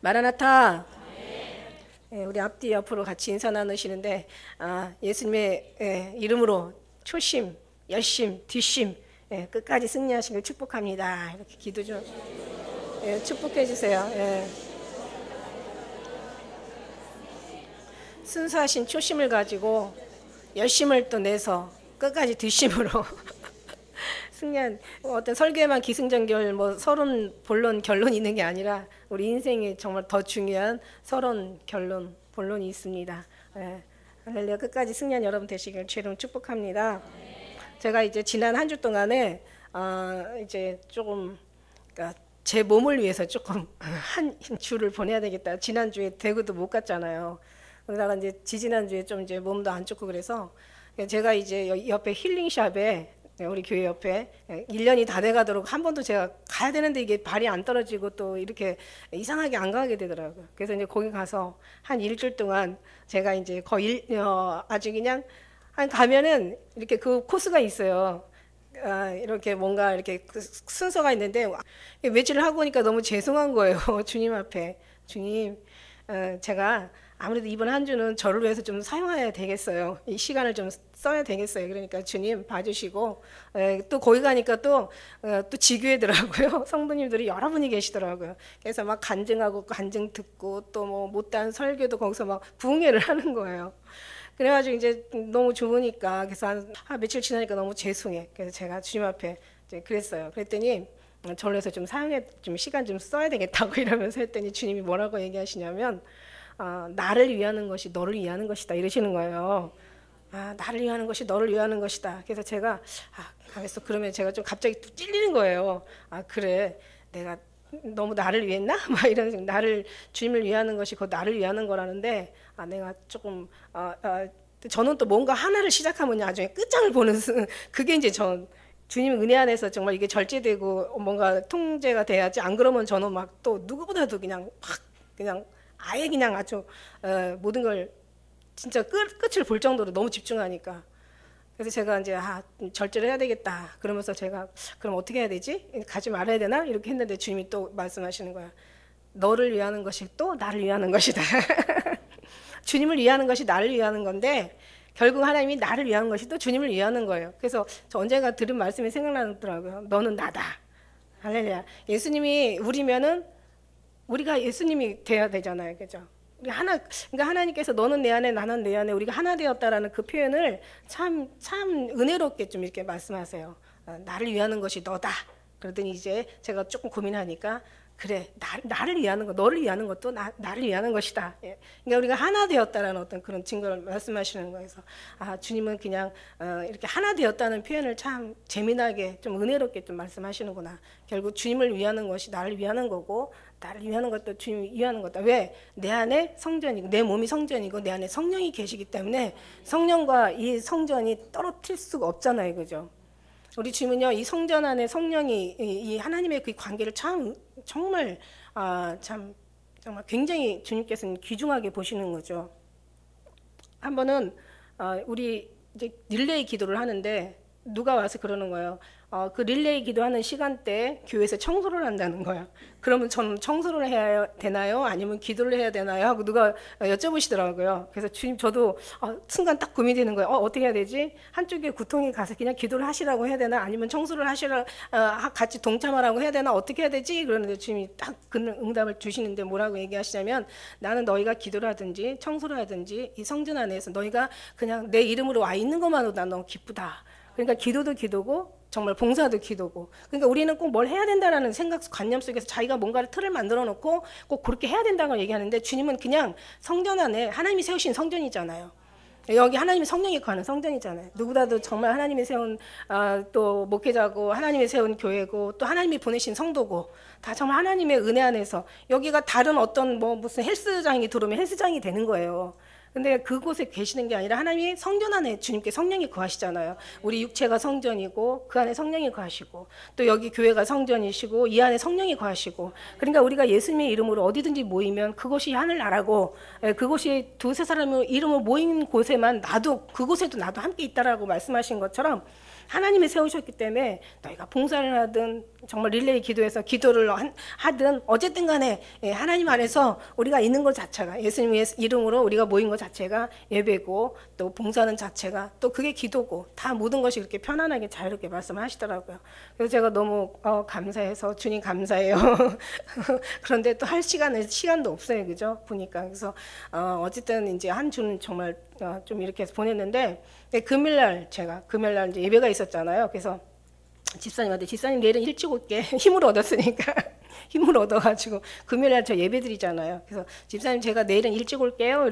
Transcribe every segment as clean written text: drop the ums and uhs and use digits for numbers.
마라나타. 예, 우리 앞뒤 옆으로 같이 인사 나누시는데 예수님의 이름으로 초심, 열심, 뒷심 끝까지 승리하시길 축복합니다. 이렇게 기도 좀 축복해 주세요. 순수하신 초심을 가지고 열심을 또 내서 끝까지 뒷심으로 승리한 어떤 설교에만 기승전결 뭐 서론 본론 결론이 있는 게 아니라 우리 인생에 정말 더 중요한 서론 결론 본론이 있습니다. 할렐루야. 끝까지 승리한 여러분 되시길 주로 축복합니다. 제가 이제 지난 한 주 동안에 이제 조금 그러니까 제 몸을 위해서 조금 한 주를 보내야 되겠다. 지난 주에 대구도 못 갔잖아요. 그러다가 이제 지지난 주에 좀 이제 몸도 안 좋고 그래서 제가 이제 옆에 힐링샵에 우리 교회 옆에 1년이 다 돼가도록 한 번도 제가 가야 되는데 이게 발이 안 떨어지고 또 이렇게 이상하게 안 가게 되더라고요. 그래서 이제 거기 가서 한 일주일 동안 제가 이제 거의 아주 그냥 한 가면은 이렇게 그 코스가 있어요. 이렇게 뭔가 이렇게 그 순서가 있는데 며칠을 하고 오니까 너무 죄송한 거예요. 주님 앞에 주님 제가 아무래도 이번 한 주는 저를 위해서 좀 사용해야 되겠어요. 이 시간을 좀 써야 되겠어요. 그러니까 주님 봐주시고 또 거기 가니까 또 지교회더라고요. 성도님들이 여러분이 계시더라고요. 그래서 막 간증하고 간증 듣고 또 뭐 못다한 설교도 거기서 막 부흥회를 하는 거예요. 그래가지고 이제 너무 좋으니까 그래서 한 며칠 지나니까 너무 죄송해. 그래서 제가 주님 앞에 이제 그랬어요. 그랬더니 저를 위해서 좀 사용해 좀 시간 좀 써야 되겠다고 이러면서 했더니 주님이 뭐라고 얘기하시냐면 나를 위하는 것이 너를 위하는 것이다 이러시는 거예요. 나를 위하는 것이 너를 위하는 것이다. 그래서 제가 알겠어. 그러면 제가 좀 갑자기 또 찔리는 거예요. 그래 내가 너무 나를 위했나? 막 이런 생각. 나를 주님을 위하는 것이 곧 나를 위하는 거라는데 내가 조금 저는 또 뭔가 하나를 시작하면 나중에 끝장을 보는 그게 이제 주님 은혜 안에서 정말 이게 절제되고 뭔가 통제가 돼야지. 안 그러면 저는 막 또 누구보다도 그냥 그냥 아예 그냥 아주 모든 걸 진짜 끝을 볼 정도로 너무 집중하니까. 그래서 제가 이제 절제를 해야 되겠다. 그러면서 제가 그럼 어떻게 해야 되지? 가지 말아야 되나? 이렇게 했는데 주님이 또 말씀하시는 거야. 너를 위하는 것이 또 나를 위하는 것이다. 주님을 위하는 것이 나를 위하는 건데 결국 하나님이 나를 위하는 것이 또 주님을 위하는 거예요. 그래서 저 언젠가 들은 말씀이 생각나더라고요. 너는 나다. 할렐루야. 예수님이 우리면은 우리가 예수님이 돼야 되잖아요. 그죠? 그러니까 하나님께서 너는 내 안에 나는 내 안에 우리가 하나 되었다라는 그 표현을 참 은혜롭게 좀 이렇게 말씀하세요. 나를 위하는 것이 너다. 그러더니 이제 제가 조금 고민하니까 그래 나를 위하는 것 너를 위하는 것도 나를 위하는 것이다. 그러니까 우리가 하나 되었다라는 어떤 그런 증거를 말씀하시는 거예요. 그래서 주님은 그냥 이렇게 하나 되었다는 표현을 참 재미나게 좀 은혜롭게 좀 말씀하시는구나. 결국 주님을 위하는 것이 나를 위하는 거고 나를 위하는 것도 주님을 위하는 거다. 왜? 내 안에 성전이고 내 몸이 성전이고 내 안에 성령이 계시기 때문에 성령과 이 성전이 떨어뜨릴 수가 없잖아요. 그죠? 우리 주님은요, 이 성전 안에 성령이 이 하나님의 그 관계를 정말 정말 굉장히 주님께서는 귀중하게 보시는 거죠. 한 번은 우리 이제 릴레이 기도를 하는데 누가 와서 그러는 거예요. 그 릴레이 기도하는 시간대에 교회에서 청소를 한다는 거예요. 그러면 저는 청소를 해야 되나요? 아니면 기도를 해야 되나요? 하고 누가 여쭤보시더라고요. 그래서 주님 저도 순간 딱 고민이 되는 거예요. 어떻게 해야 되지? 한쪽에 구통이 가서 그냥 기도를 하시라고 해야 되나? 아니면 청소를 같이 동참하라고 해야 되나? 어떻게 해야 되지? 그러는데 주님이 딱 그 응답을 주시는데 뭐라고 얘기하시냐면 나는 너희가 기도를 하든지 청소를 하든지 이 성전 안에서 너희가 그냥 내 이름으로 와 있는 것만으로도 난 너무 기쁘다. 그러니까 기도도 기도고 정말 봉사도 기도고. 그러니까 우리는 꼭 뭘 해야 된다라는 관념 속에서 자기가 뭔가를 틀을 만들어 놓고 꼭 그렇게 해야 된다고 얘기하는데 주님은 그냥 성전 안에 하나님이 세우신 성전이잖아요. 여기 하나님의 성령이 거하는 성전이잖아요. 누구라도 정말 하나님이 세운 또 목회자고 하나님이 세운 교회고 또 하나님이 보내신 성도고 다 정말 하나님의 은혜 안에서 여기가 다른 어떤 무슨 헬스장이 들어오면 헬스장이 되는 거예요. 근데 그곳에 계시는 게 아니라 하나님이 성전 안에 주님께 성령이 거하시잖아요. 우리 육체가 성전이고 그 안에 성령이 거하시고 또 여기 교회가 성전이시고 이 안에 성령이 거하시고 그러니까 우리가 예수님의 이름으로 어디든지 모이면 그것이 하늘나라고 그곳이 두세 사람의 이름으로 모인 곳에만 그곳에도 나도 함께 있다라고 말씀하신 것처럼 하나님이 세우셨기 때문에 너희가 봉사를 하든 정말 릴레이 기도해서 기도를 하든 어쨌든 간에 하나님 안에서 우리가 있는 것 자체가 예수님의 이름으로 우리가 모인 것 자체가 예배고 또 봉사하는 자체가 또 그게 기도고 다 모든 것이 그렇게 편안하게 자유롭게 말씀하시더라고요. 그래서 제가 너무 감사해서 주님 감사해요. 그런데 또 할 시간도 없어요. 그죠? 보니까. 그래서 어쨌든 이제 한 주는 정말 좀 이렇게 해서 보냈는데 금요일날 제가 금요일날 이제 예배가 있었잖아요. 그래서 집사님한테 집사님 내일은 일찍 올게 힘을 얻었으니까 힘을 얻어가지고 금요일날 저 예배 드리잖아요. 그래서 집사님 제가 내일은 일찍 올게요.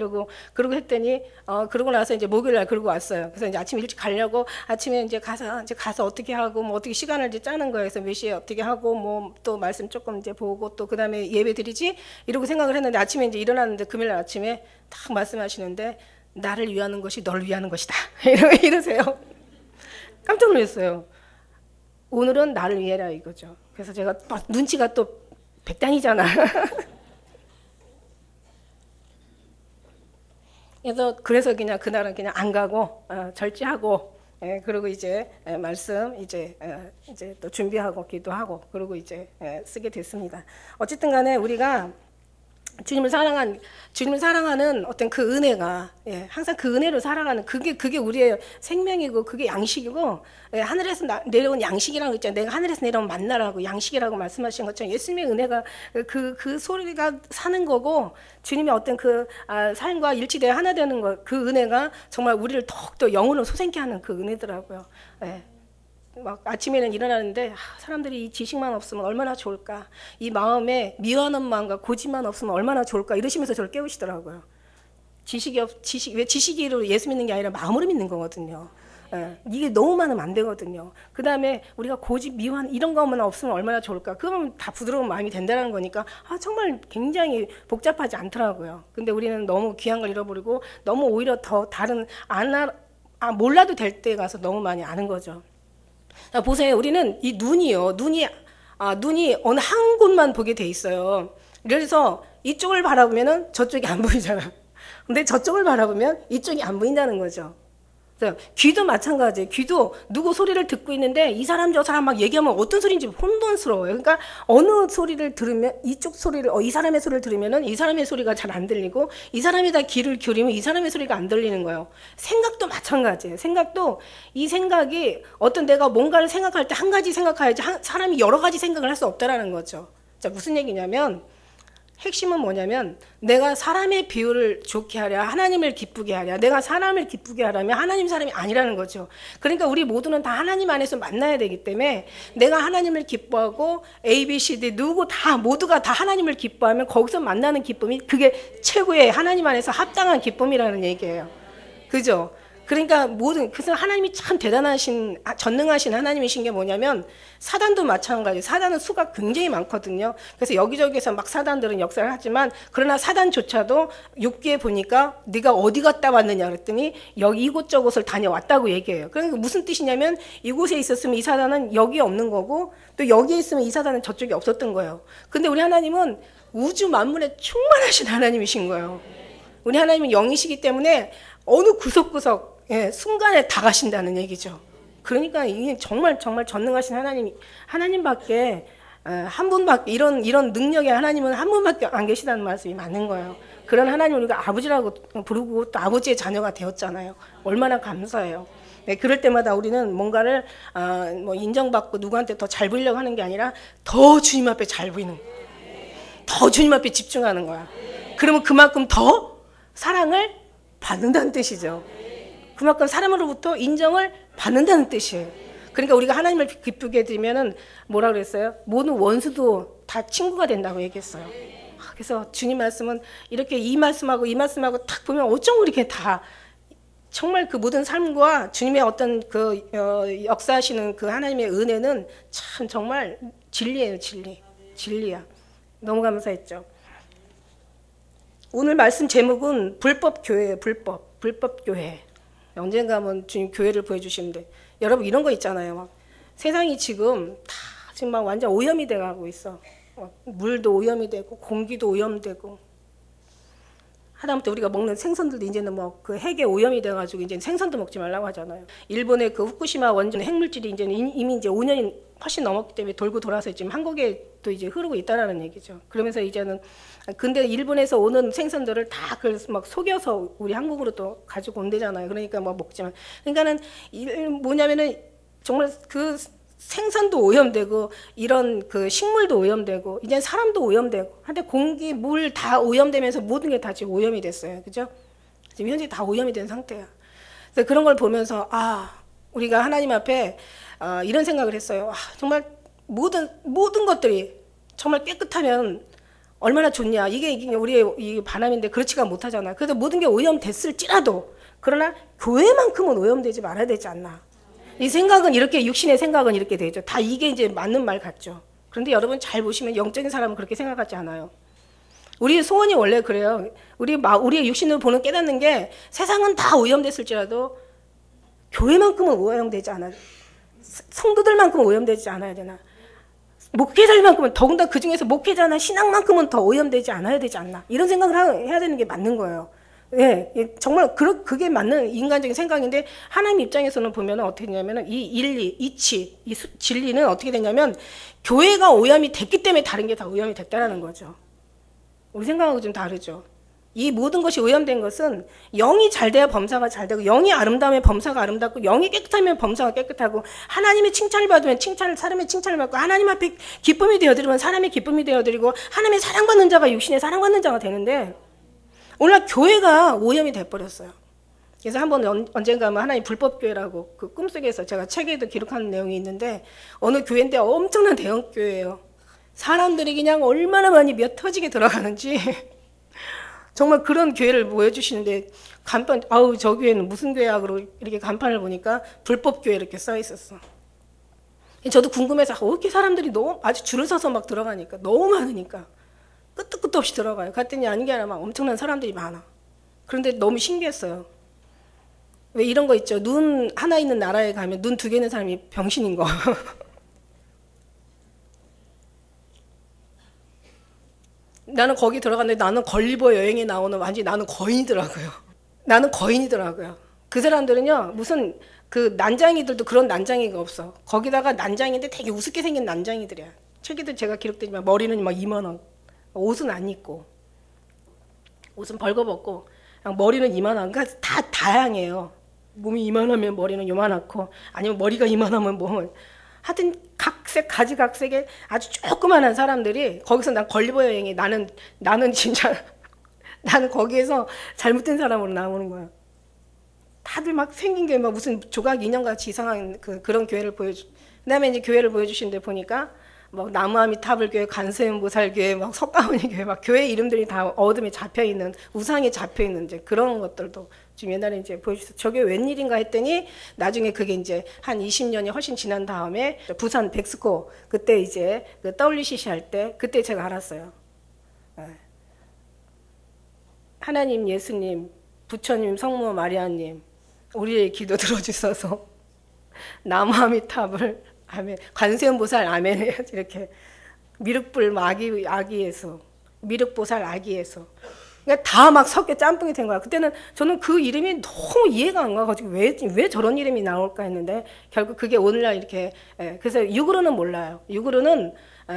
그러고 했더니 그러고 나서 이제 목요일날 그러고 왔어요. 그래서 이제 아침 일찍 가려고 아침에 이제 가서 어떻게 하고 뭐 어떻게 시간을 이제 짜는 거예요. 그래서 몇 시에 어떻게 하고 뭐 또 말씀 조금 이제 보고 또 그다음에 예배 드리지 이러고 생각을 했는데 아침에 이제 일어났는데 금요일날 아침에 딱 말씀하시는데 나를 위하는 것이 너를 위하는 것이다. 이러세요. 깜짝 놀랐어요. 오늘은 나를 위해라 이거죠. 그래서 제가 눈치가 또 백단이잖아. 그래서 그냥 그날은 그냥 안 가고 절제하고 그리고 이제 말씀 이제 또 준비하고 기도하고 그리고 이제 쓰게 됐습니다. 어쨌든 간에 우리가 주님을 사랑하는 어떤 그 은혜가 항상 그 은혜로 살아가는 그게 우리의 생명이고 그게 양식이고 하늘에서 내려온 양식이라고 있잖아요. 내가 하늘에서 내려온 만나라고 양식이라고 말씀하신 것처럼 예수님의 은혜가 그 소리가 사는 거고 주님의 어떤 그 삶과 일치되어 하나 되는 것 그 은혜가 정말 우리를 더욱더 영혼을 솟게 하는 그 은혜더라고요. 막 아침에는 일어나는데 사람들이 이 지식만 없으면 얼마나 좋을까, 이 마음에 미워하는 마음과 고집만 없으면 얼마나 좋을까 이러시면서 저를 깨우시더라고요. 왜 지식으로 예수 믿는 게 아니라 마음으로 믿는 거거든요. 이게 너무 많으면 안 되거든요. 그 다음에 우리가 고집, 미워한 이런 것만 없으면 얼마나 좋을까. 그러면 다 부드러운 마음이 된다는 거니까 정말 굉장히 복잡하지 않더라고요. 근데 우리는 너무 귀한 걸 잃어버리고 너무 오히려 더 다른 몰라도 될 때 가서 너무 많이 아는 거죠. 자, 보세요. 우리는 이 눈이 어느 한 곳만 보게 돼 있어요. 그래서 이쪽을 바라보면은 저쪽이 안 보이잖아. 근데 저쪽을 바라보면 이쪽이 안 보인다는 거죠. 귀도 마찬가지예요. 귀도 누구 소리를 듣고 있는데 이 사람 저 사람 막 얘기하면 어떤 소리인지 혼돈스러워요. 그러니까 어느 소리를 들으면 이쪽 소리를 이 사람의 소리를 들으면은 이 사람의 소리가 잘 안 들리고 이 사람에다 귀를 기울이면 이 사람의 소리가 안 들리는 거예요. 생각도 마찬가지예요. 생각도 이 생각이 어떤 내가 뭔가를 생각할 때 한 가지 생각해야지 사람이 여러 가지 생각을 할 수 없다라는 거죠. 자, 무슨 얘기냐면 핵심은 뭐냐면 내가 사람의 비유를 좋게 하랴 하나님을 기쁘게 하랴 내가 사람을 기쁘게 하려면 하나님 사람이 아니라는 거죠. 그러니까 우리 모두는 다 하나님 안에서 만나야 되기 때문에 내가 하나님을 기뻐하고 A, B, C, D 모두가 다 하나님을 기뻐하면 거기서 만나는 기쁨이 그게 최고의 하나님 안에서 합당한 기쁨이라는 얘기예요. 그죠? 그러니까 그래서 하나님이 참 전능하신 하나님이신 게 뭐냐면 사단도 마찬가지예요. 사단은 수가 굉장히 많거든요. 그래서 여기저기서 막 사단들은 역사를 하지만 그러나 사단조차도 6기에 보니까 네가 어디 갔다 왔느냐 그랬더니 여기 이곳저곳을 다녀왔다고 얘기해요. 그러니까 무슨 뜻이냐면 이곳에 있었으면 이 사단은 여기에 없는 거고 또 여기에 있으면 이 사단은 저쪽에 없었던 거예요. 근데 우리 하나님은 우주 만물에 충만하신 하나님이신 거예요. 우리 하나님은 영이시기 때문에 어느 구석구석 순간에 다 가신다는 얘기죠. 그러니까 이게 정말 전능하신 하나님밖에 한 분밖에 이런 능력의 하나님은 한 분밖에 안 계시다는 말씀이 맞는 거예요. 그런 하나님을 우리가 아버지라고 부르고 또 아버지의 자녀가 되었잖아요. 얼마나 감사해요. 그럴 때마다 우리는 뭔가를 뭐 인정받고 누구한테 더 잘 보이려고 하는 게 아니라 더 주님 앞에 잘 보이는 거야. 더 주님 앞에 집중하는 거야. 그러면 그만큼 더 사랑을 받는다는 뜻이죠. 그만큼 사람으로부터 인정을 받는다는 뜻이에요. 그러니까 우리가 하나님을 기쁘게 해드리면은 뭐라 그랬어요? 모든 원수도 다 친구가 된다고 얘기했어요. 그래서 주님 말씀은 이렇게 이 말씀하고 딱 보면 어쩜 이렇게 다 정말 그 모든 삶과 주님의 어떤 그 역사하시는 그 하나님의 은혜는 참 정말 진리예요. 진리야. 너무 감사했죠. 오늘 말씀 제목은 불법교회예요. 불법교회. 언젠가 한번 주님 교회를 보여주시는데 여러분 이런 거 있잖아요. 막 세상이 지금 막 완전 오염이 돼가고 있어. 물도 오염이 되고 공기도 오염되고 하다못해 우리가 먹는 생선들도 이제는 뭐 그 핵에 오염이 돼가지고 이제 생선도 먹지 말라고 하잖아요. 일본의 그 후쿠시마 원전 핵물질이 이제는 이미 이제 5년이 훨씬 넘었기 때문에 돌고 돌아서 지금 한국에 또 이제 흐르고 있다라는 얘기죠. 그러면서 이제는 근데 일본에서 오는 생선들을 다 그래서 막 속여서 우리 한국으로 또 가지고 온대잖아요. 그러니까 뭐 먹지만 그러니까는 뭐냐면은 정말 그 생선도 오염되고 이런 그 식물도 오염되고 이제 사람도 오염되고 한데 공기, 물 다 오염되면서 모든 게 다 지금 오염이 됐어요. 그죠? 지금 현재 다 오염이 된 상태야. 그래서 그런 걸 보면서 우리가 하나님 앞에 이런 생각을 했어요. 정말 모든 것들이 정말 깨끗하면 얼마나 좋냐. 이게 우리의 이 바람인데 그렇지가 못하잖아. 그래서 모든 게 오염됐을지라도 그러나 교회만큼은 오염되지 말아야 되지 않나. 이 생각은 이렇게 육신의 생각은 이렇게 되죠. 다 이게 이제 맞는 말 같죠. 그런데 여러분 잘 보시면 영적인 사람은 그렇게 생각하지 않아요. 우리의 소원이 원래 그래요. 우리의 육신으로 보는 깨닫는 게 세상은 다 오염됐을지라도 교회만큼은 오염되지 않아요. 성도들만큼은 오염되지 않아야 되나. 목회자만큼은 더군다나 그 중에서 목회자나 신앙만큼은 더 오염되지 않아야 되지 않나. 이런 생각을 해야 되는 게 맞는 거예요. 예, 정말 그게 맞는 인간적인 생각인데 하나님 입장에서는 보면 어떻게 되냐면 이 이치, 이 진리는 어떻게 되냐면 교회가 오염이 됐기 때문에 다른 게 다 오염이 됐다라는 거죠. 우리 생각하고 좀 다르죠. 이 모든 것이 오염된 것은 영이 잘 돼야 범사가 잘 되고 영이 아름다우면 범사가 아름답고 영이 깨끗하면 범사가 깨끗하고 하나님의 칭찬을 받으면 사람의 칭찬을 받고 하나님 앞에 기쁨이 되어드리면 사람의 기쁨이 되어드리고 하나님의 사랑받는 자가 육신의 사랑받는 자가 되는데 오늘 교회가 오염이 돼버렸어요. 그래서 한번 언젠가 하나님 불법교회라고 그 꿈속에서 제가 책에도 기록하는 내용이 있는데 어느 교회인데 엄청난 대형교회예요. 사람들이 그냥 얼마나 많이 몇 터지게 들어가는지 정말 그런 교회를 보여주시는데 간판 저 교회는 무슨 교회야? 그러고 이렇게 간판을 보니까 불법교회 이렇게 써 있었어. 저도 궁금해서 왜 이렇게 사람들이 너무 아주 줄을 서서 막 들어가니까 너무 많으니까 끝도 없이 들어가요. 갔더니 아닌 게 아니라 막 엄청난 사람들이 많아. 그런데 너무 신기했어요. 왜 이런 거 있죠. 눈 하나 있는 나라에 가면 눈 2개 있는 사람이 병신인 거. 나는 거기 들어갔는데 나는 걸리버 여행에 나오는 완전히 나는 거인이더라고요. 나는 거인이더라고요. 그 사람들은요 무슨 그 난장이들도 그런 난장이가 없어. 거기다가 난장인데 되게 우습게 생긴 난장이들이야. 책에도 제가 기록되지만 머리는 막 이만한 옷은 안 입고 옷은 벌거벗고 그냥 머리는 이만한 그러니까 다 다양해요. 몸이 이만하면 머리는 요만하고 아니면 머리가 이만하면 몸은 하여튼 각색 가지각색의 아주 조그만한 사람들이 거기서 난 걸리버 여행에 나는 진짜 나는 거기에서 잘못된 사람으로 나오는 거야. 다들 막 생긴 게 막 무슨 조각 인형같이 이상한 그런 교회를 보여주. 그다음에 이제 교회를 보여주시는데 보니까 막 나무아미타불 교회, 관세음보살 교회, 막 석가모니 교회, 막 교회 이름들이 다 어둠에 잡혀 있는 우상에 잡혀 있는 이제 그런 것들도 지금 옛날에 이제 보여주셔서 저게 웬일인가 했더니 나중에 그게 이제 한 20년이 훨씬 지난 다음에 부산 백스코 그때 이제 그 WCC 할 때 그때 제가 알았어요. 하나님, 예수님, 부처님, 성모 마리아님, 우리의 기도 들어주셔서 나무아미타불 아멘, 관세음보살 아멘 이렇게 미륵불 아기에서 미륵보살 아기에서 그러니까 다 막 섞여 짬뽕이 된 거야. 그때는 저는 그 이름이 너무 이해가 안 가가지고 왜 저런 이름이 나올까 했는데 결국 그게 오늘날 이렇게 그래서 육으로는 몰라요. 육으로는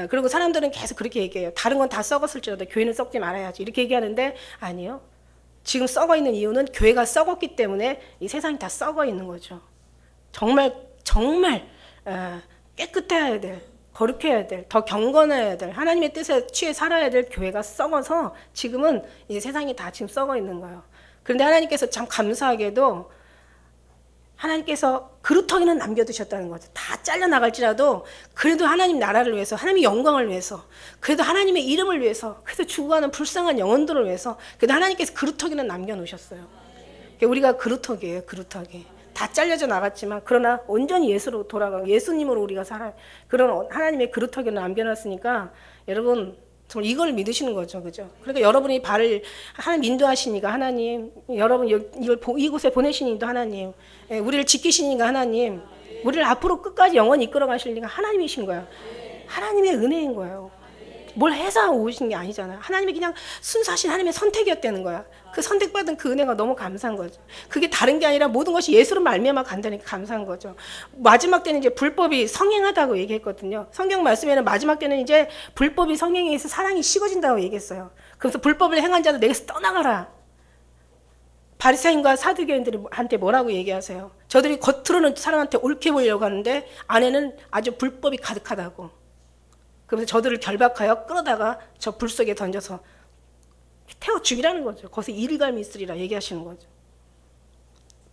그리고 사람들은 계속 그렇게 얘기해요. 다른 건 다 썩었을지라도 교회는 썩지 말아야지 이렇게 얘기하는데 아니요. 지금 썩어 있는 이유는 교회가 썩었기 때문에 이 세상이 다 썩어 있는 거죠. 정말 깨끗해야 될, 거룩해야 될, 더 경건해야 될, 하나님의 뜻에 취해 살아야 될 교회가 썩어서 지금은 이 세상이 다 지금 썩어 있는 거예요. 그런데 하나님께서 참 감사하게도 하나님께서 그루터기는 남겨두셨다는 거죠. 다 잘려나갈지라도 그래도 하나님 나라를 위해서, 하나님의 영광을 위해서, 그래도 하나님의 이름을 위해서, 그래도 죽어가는 불쌍한 영혼들을 위해서 그래도 하나님께서 그루터기는 남겨놓으셨어요. 우리가 그루터기예요. 그루터기. 다 잘려져 나갔지만 그러나 온전히 예수로 돌아가고 예수님으로 우리가 살아요. 그런 하나님의 그루터기를 남겨놨으니까 여러분 정말 이걸 믿으시는 거죠. 그죠? 그러니까 여러분이 발을 하나님 인도하시니까 하나님, 여러분 이곳에 보내시니까 하나님, 우리를 지키시니까 하나님, 우리를 앞으로 끝까지 영원히 이끌어 가시니까 하나님이신 거야. 하나님의 은혜인 거예요. 뭘 해서 오신 게 아니잖아요. 하나님이 그냥 순수하신 하나님의 선택이었다는 거야. 그 선택받은 그 은혜가 너무 감사한 거죠. 그게 다른 게 아니라 모든 것이 예수로 말미암아 간다니까 감사한 거죠. 마지막 때는 이제 불법이 성행하다고 얘기했거든요. 성경 말씀에는 마지막 때는 이제 불법이 성행에 의해서 사랑이 식어진다고 얘기했어요. 그래서 불법을 행한 자도 내게서 떠나가라. 바리새인과 사두개인들한테 뭐라고 얘기하세요? 저들이 겉으로는 사람한테 옳게 보이려고 하는데 안에는 아주 불법이 가득하다고. 그래서 저들을 결박하여 끌어다가 저 불 속에 던져서 태워 죽이라는 거죠. 거기서 일갈미 있으리라 얘기하시는 거죠.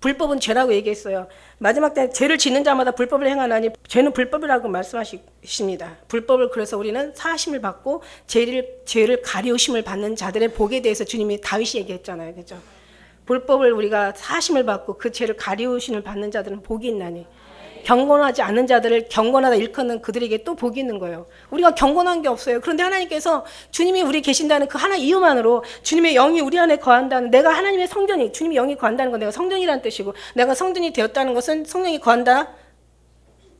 불법은 죄라고 얘기했어요. 마지막 때 죄를 짓는 자마다 불법을 행하나니 죄는 불법이라고 말씀하십니다. 불법을 그래서 우리는 사하심을 받고 죄를 가리우심을 받는 자들의 복에 대해서 주님이 다윗이 얘기했잖아요. 그죠? 불법을 우리가 사하심을 받고 그 죄를 가리우심을 받는 자들은 복이 있나니 경건하지 않는 자들을 경건하다 일컫는 그들에게 또 복이 있는 거예요. 우리가 경건한 게 없어요. 그런데 하나님께서 주님이 우리 계신다는 그 하나 이유만으로 주님의 영이 우리 안에 거한다는, 내가 하나님의 성전이, 주님의 영이 거한다는 건 내가 성전이라는 뜻이고, 내가 성전이 되었다는 것은 성령이 거한다?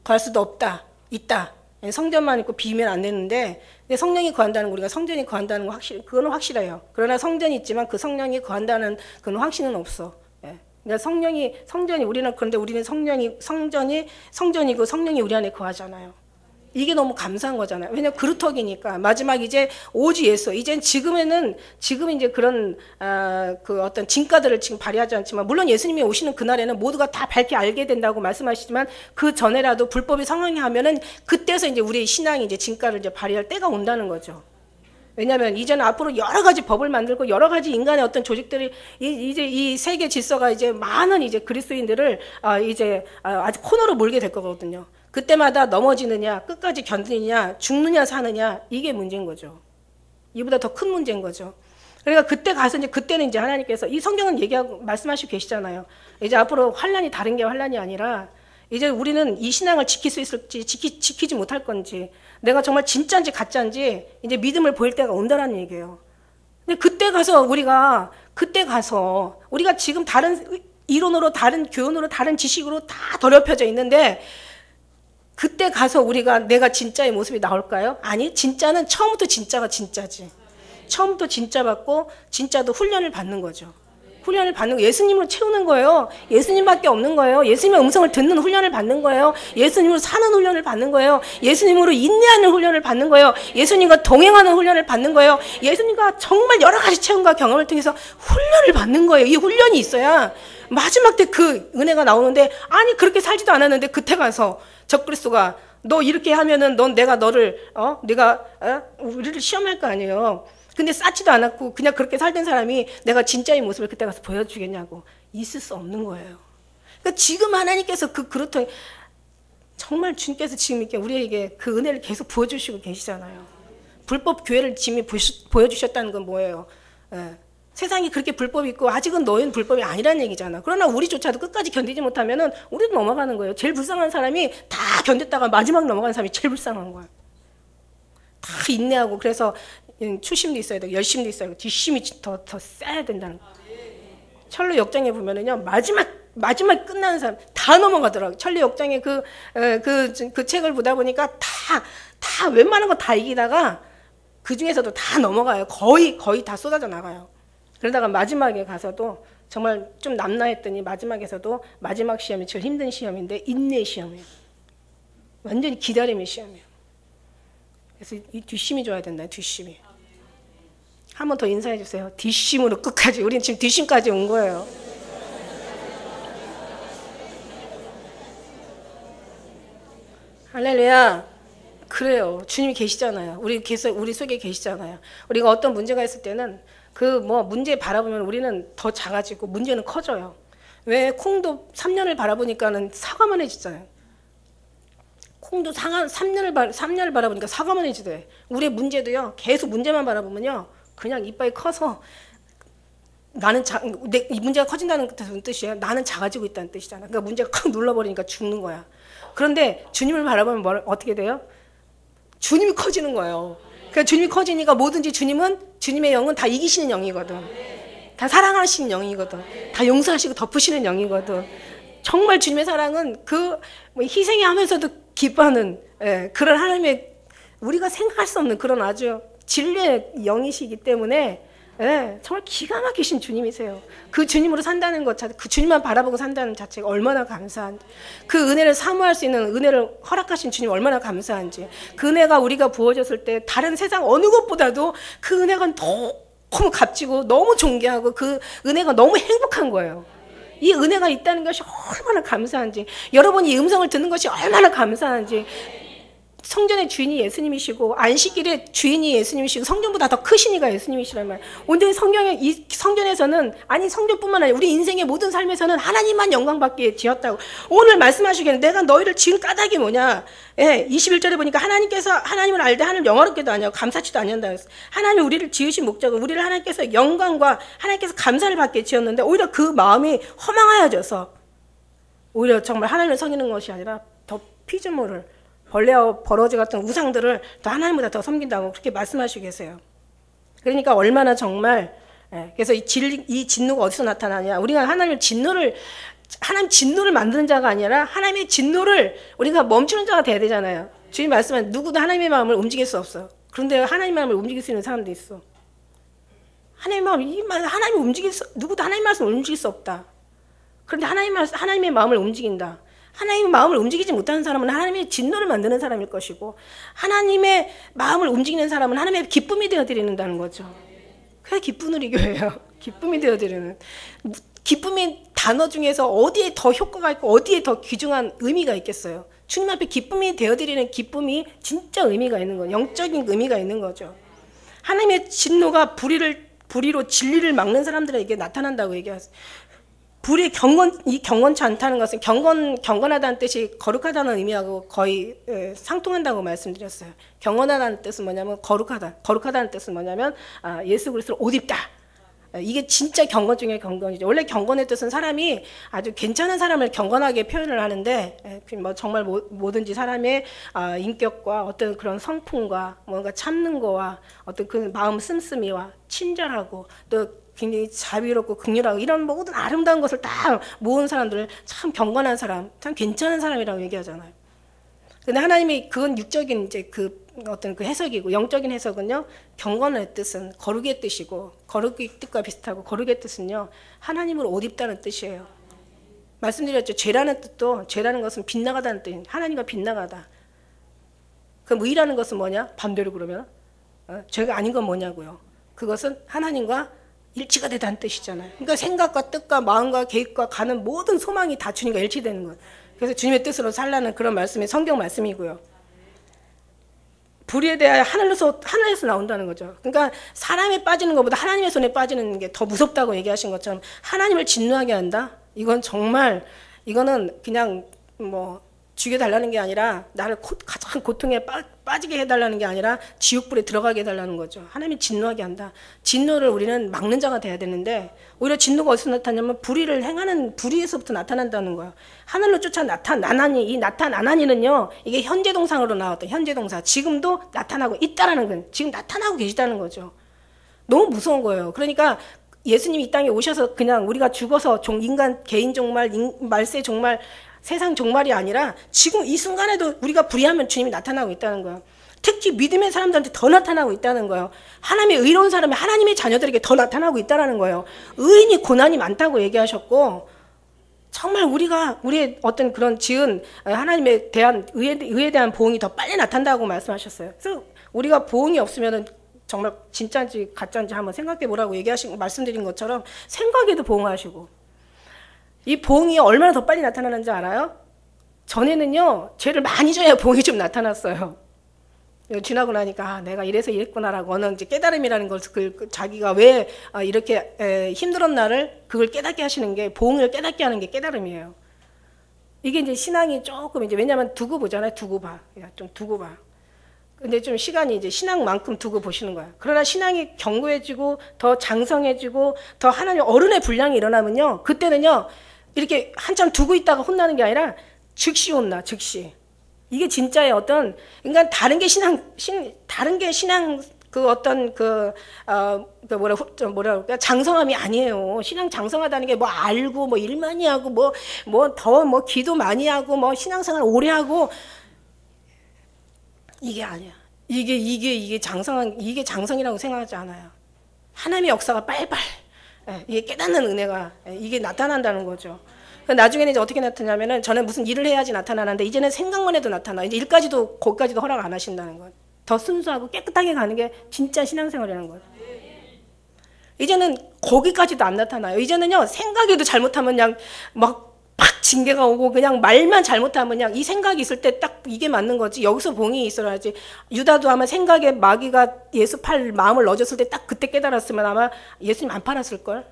거할 수도 없다. 있다. 성전만 있고 비면 안 되는데, 성령이 거한다는 거, 우리가 성전이 거한다는 거 그거는 확실해요. 그러나 성전이 있지만 그 성령이 거한다는 그건 확신은 없어. 그러니까 성전이 우리는, 그런데 우리는 성전이고 성령이 우리 안에 거하잖아요. 이게 너무 감사한 거잖아요. 왜냐면 그루터기니까. 마지막 이제 오주 예수. 지금 이제 그런 그 어떤 진가들을 지금 발휘하지 않지만, 물론 예수님이 오시는 그날에는 모두가 다 밝게 알게 된다고 말씀하시지만, 그 전에라도 불법이 성행하면은 그때서 이제 우리의 신앙이 이제 진가를 이제 발휘할 때가 온다는 거죠. 왜냐하면 이제는 앞으로 여러 가지 법을 만들고 여러 가지 인간의 어떤 조직들이 이제 이 세계 질서가 이제 많은 이제 그리스도인들을 이제 아주 코너로 몰게 될 거거든요. 그때마다 넘어지느냐, 끝까지 견디느냐, 죽느냐, 사느냐, 이게 문제인 거죠. 이보다 더 큰 문제인 거죠. 그러니까 그때 가서 그때는 이제 하나님께서 이 성경은 얘기하고 말씀하시고 계시잖아요. 이제 앞으로 환란이 다른 게 환란이 아니라 이제 우리는 이 신앙을 지킬 수 있을지 지키지 못할 건지, 내가 정말 진짜인지 가짜인지 이제 믿음을 보일 때가 온다는 얘기예요. 근데 그때 가서 우리가 지금 다른 이론으로, 다른 교훈으로, 다른 지식으로 다 더럽혀져 있는데, 그때 가서 내가 진짜의 모습이 나올까요? 아니, 진짜는 처음부터 진짜가 진짜지. 처음부터 진짜 받고 진짜도 훈련을 받는 거죠. 훈련을 받는 거, 예수님으로 채우는 거예요. 예수님밖에 없는 거예요. 예수님의 음성을 듣는 훈련을 받는 거예요. 예수님으로 사는 훈련을 받는 거예요. 예수님으로 인내하는 훈련을 받는 거예요. 예수님과 동행하는 훈련을 받는 거예요. 예수님과 정말 여러 가지 체험과 경험을 통해서 훈련을 받는 거예요. 이 훈련이 있어야 마지막 때 그 은혜가 나오는데, 아니 그렇게 살지도 않았는데 그때 가서 적그리스도가 너 이렇게 하면은 내가 우리를 시험할 거 아니에요. 근데 쌓지도 않았고 그냥 그렇게 살던 사람이 내가 진짜의 모습을 그때 가서 보여주겠냐고. 있을 수 없는 거예요. 그러니까 지금 하나님께서 그렇다, 정말 주님께서 지금 이렇게 우리에게 그 은혜를 계속 보여주시고 계시잖아요. 불법 교회를 지금 보여주셨다는 건 뭐예요? 세상이 그렇게 불법이 있고 아직은 너희는 불법이 아니라는 얘기잖아. 그러나 우리조차도 끝까지 견디지 못하면은 우리도 넘어가는 거예요. 제일 불쌍한 사람이 다 견뎠다가 마지막 넘어가는 사람이 제일 불쌍한 거야. 다 인내하고, 그래서 추심도 있어야 되고 열심도 있어야 되고 뒷심이 더 세야 된다는 거예요. 철로 역정에 보면은요, 마지막 끝나는 사람 다 넘어가더라고요. 철로 역정에 그 책을 보다 보니까 다 웬만한 거 다 이기다가 그 중에서도 다 넘어가요. 거의 다 쏟아져 나가요. 그러다가 마지막에 가서도 정말 좀 남나 했더니 마지막에서도 마지막 시험이 제일 힘든 시험인데 인내 시험이에요. 완전히 기다림의 시험이에요. 그래서 이 뒷심이 줘야 된다. 뒷심이. 한 번 더 인사해 주세요. 뒷심으로 끝까지. 우리는 지금 뒷심까지 온 거예요. 할렐루야. 그래요. 주님이 계시잖아요. 우리 속에 계시잖아요. 우리가 어떤 문제가 있을 때는 문제 바라보면 우리는 더 작아지고 문제는 커져요. 왜? 콩도 3년을 바라보니까는 사과만해지잖아요. 콩도 3년을 바라보니까 사과만해지대. 우리의 문제도요, 계속 문제만 바라보면요, 그냥 이빨이 커서 이 문제가 커진다는 뜻이에요. 나는 작아지고 있다는 뜻이잖아. 그러니까 문제가 콱 눌러버리니까 죽는 거야. 그런데 주님을 바라보면 어떻게 돼요? 주님이 커지는 거예요. 그러니까 주님이 커지니까 뭐든지 주님의 영은 다 이기시는 영이거든. 다 사랑하시는 영이거든. 다 용서하시고 덮으시는 영이거든. 정말 주님의 사랑은 희생이 하면서도 기뻐하는 그런 하나님의, 우리가 생각할 수 없는 그런 아주 진리의 영이시기 때문에 예, 정말 기가 막히신 주님이세요. 그 주님으로 산다는 것 자체, 그 주님만 바라보고 산다는 자체가 얼마나 감사한지, 그 은혜를 사모할 수 있는 은혜를 허락하신 주님 얼마나 감사한지, 그 은혜가 우리가 부어졌을 때 다른 세상 어느 것보다도 그 은혜가 너무 값지고 너무 존귀하고 그 은혜가 너무 행복한 거예요. 이 은혜가 있다는 것이 얼마나 감사한지, 여러분이 이 음성을 듣는 것이 얼마나 감사한지, 성전의 주인이 예수님이시고 안식일의 주인이 예수님이시고 성전보다 더 크신 이가 예수님이시란 말이에요. 오늘 성경에 이 성전에서는, 아니 성전뿐만 아니라 우리 인생의 모든 삶에서는 하나님만 영광받기에 지었다고 오늘 말씀하시기에는, 내가 너희를 지은 까닭이 뭐냐. 예, 21절에 보니까 하나님께서 하나님을 알되 하나님 영화롭게도 아니하고 감사치도 아니한다. 하나님 우리를 지으신 목적은 우리를 하나님께서 영광과 하나님께서 감사를 받게 지었는데, 오히려 그 마음이 허망하여져서 오히려 정말 하나님을 섬기는 것이 아니라 더 피조물을, 벌레와 버러지 같은 우상들을 더 하나님보다 더 섬긴다고 그렇게 말씀하시고 계세요. 그러니까 얼마나 정말, 그래서 이 진노가 어디서 나타나냐. 우리가 하나님 진노를 만드는 자가 아니라 하나님의 진노를 우리가 멈추는 자가 돼야 되잖아요. 주님 말씀은 누구도 하나님의 마음을 움직일 수 없어. 그런데 하나님의 마음을 움직일 수 있는 사람도 있어. 누구도 하나님의 말씀을 움직일 수 없다. 그런데 하나님의 마음을 움직인다. 하나님의 마음을 움직이지 못하는 사람은 하나님의 진노를 만드는 사람일 것이고, 하나님의 마음을 움직이는 사람은 하나님의 기쁨이 되어드리는다는 거죠. 그게 기쁜 우리 교회예요. 기쁨이 되어드리는. 기쁨의 단어 중에서 어디에 더 효과가 있고 어디에 더 귀중한 의미가 있겠어요. 주님 앞에 기쁨이 되어드리는 기쁨이 진짜 의미가 있는 거예요. 영적인 의미가 있는 거죠. 하나님의 진노가 불의로 진리를 막는 사람들에게 나타난다고 얘기하세요. 불이 경건치 않다는 것은 경건하다는 뜻이 거룩하다는 의미하고 거의 상통한다고 말씀드렸어요. 경건하다는 뜻은 뭐냐면 거룩하다는 뜻은 뭐냐면 예수 그리스도를 옷 입다. 이게 진짜 경건 중에 경건이죠. 원래 경건의 뜻은 사람이 아주 괜찮은 사람을 경건하게 표현을 하는데, 뭐 정말 뭐든지 사람의 인격과 어떤 그런 성품과 뭔가 참는 거와 어떤 그 마음 씀씀이와 친절하고 또 굉장히 자비롭고 긍휼하고 이런 모든 아름다운 것을 다 모은 사람들을 참 경건한 사람, 참 괜찮은 사람이라고 얘기하잖아요. 근데 하나님이 그건 육적인 이제 그 어떤 그 해석이고, 영적인 해석은요, 경건의 뜻은 거룩의 뜻이고, 거룩의 뜻과 비슷하고, 거룩의 뜻은요 하나님을 옷 입다는 뜻이에요. 말씀드렸죠. 죄라는 것은 빗나가다는 뜻이에요. 하나님과 빗나가다. 그럼 의라는 것은 뭐냐? 반대로 그러면 죄가 아닌 건 뭐냐고요. 그것은 하나님과 일치가 되다는 뜻이잖아요. 그러니까 생각과 뜻과 마음과 계획과 가는 모든 소망이 다 주님과 일치되는 거예요. 그래서 주님의 뜻으로 살라는 그런 말씀이 성경 말씀이고요. 불의에 대하여 하늘에서 나온다는 거죠. 그러니까 사람에 빠지는 것보다 하나님의 손에 빠지는 게 더 무섭다고 얘기하신 것처럼, 하나님을 진노하게 한다? 이거는 그냥 뭐 죽여달라는 게 아니라, 나를 가장 고통에 빠지게 해달라는 게 아니라 지옥불에 들어가게 해달라는 거죠. 하나님이 진노하게 한다. 진노를 우리는 막는 자가 돼야 되는데, 오히려 진노가 어디서 나타나냐면 불의를 행하는 불의에서부터 나타난다는 거예요. 하늘로 쫓아 나타나니, 이 나타나니는요, 이게 현재 동상으로 나왔던 현재 동사, 지금도 나타나고 있다라는 건, 지금 나타나고 계시다는 거죠. 너무 무서운 거예요. 그러니까 예수님이 이 땅에 오셔서 그냥 우리가 죽어서 인간 개인 종말, 말세 종말, 세상 종말이 아니라 지금 이 순간에도 우리가 불의하면 주님이 나타나고 있다는 거예요. 특히 믿음의 사람들한테 더 나타나고 있다는 거예요. 하나님의 의로운 사람이 하나님의 자녀들에게 더 나타나고 있다는 거예요. 의인이 고난이 많다고 얘기하셨고, 정말 우리의 어떤 그런 지은 하나님에 대한 의에 대한 보응이 더 빨리 나타난다고 말씀하셨어요. 그래서 우리가 보응이 없으면은 정말 진짜인지 가짜인지 한번 생각해 보라고 말씀드린 것처럼 생각에도 보응하시고, 이 보응이 얼마나 더 빨리 나타나는지 알아요? 전에는요, 죄를 많이 져야 보응이 좀 나타났어요. 지나고 나니까 내가 이래서 이랬구나라고 어느 이제 깨달음이라는 것을 자기가 왜 이렇게 힘들었나를 그걸 깨닫게 하시는 게, 보응을 깨닫게 하는 게 깨달음이에요. 이게 이제 신앙이 조금 이제, 왜냐면 두고 보잖아요. 두고 봐. 좀 두고 봐. 근데 좀 시간이 이제 신앙만큼 두고 보시는 거야. 그러나 신앙이 견고해지고 더 장성해지고 더 하나님 어른의 분량이 일어나면요, 그때는요 이렇게 한참 두고 있다가 혼나는 게 아니라 즉시 혼나. 즉시. 이게 진짜의 어떤, 그러니까 다른 게 신앙 그 어떤 뭐라 그럴까, 장성함이 아니에요. 신앙 장성하다는 게 뭐 알고 뭐 일 많이 하고 뭐 기도 많이 하고 뭐 신앙생활 오래 하고, 이게 아니야. 이게 장성이라고 생각하지 않아요. 하나님의 역사가 빨빨, 이게 깨닫는 은혜가 이게 나타난다는 거죠. 나중에는 이제 어떻게 나타나냐면은 저는 무슨 일을 해야지 나타나는데 이제는 생각만 해도 나타나. 이제 일까지도 거기까지도 허락 안 하신다는 거예요. 더 순수하고 깨끗하게 가는 게 진짜 신앙생활이라는 거예요. 이제는 거기까지도 안 나타나요. 이제는요 생각에도 잘못하면 그냥 막 징계가 오고 그냥 말만 잘못하면 그냥 이 생각이 있을 때 딱 이게 맞는 거지. 여기서 봉이 있어야지. 유다도 아마 생각에 마귀가 예수 팔 마음을 넣어줬을 때 딱 그때 깨달았으면 아마 예수님 안 팔았을걸.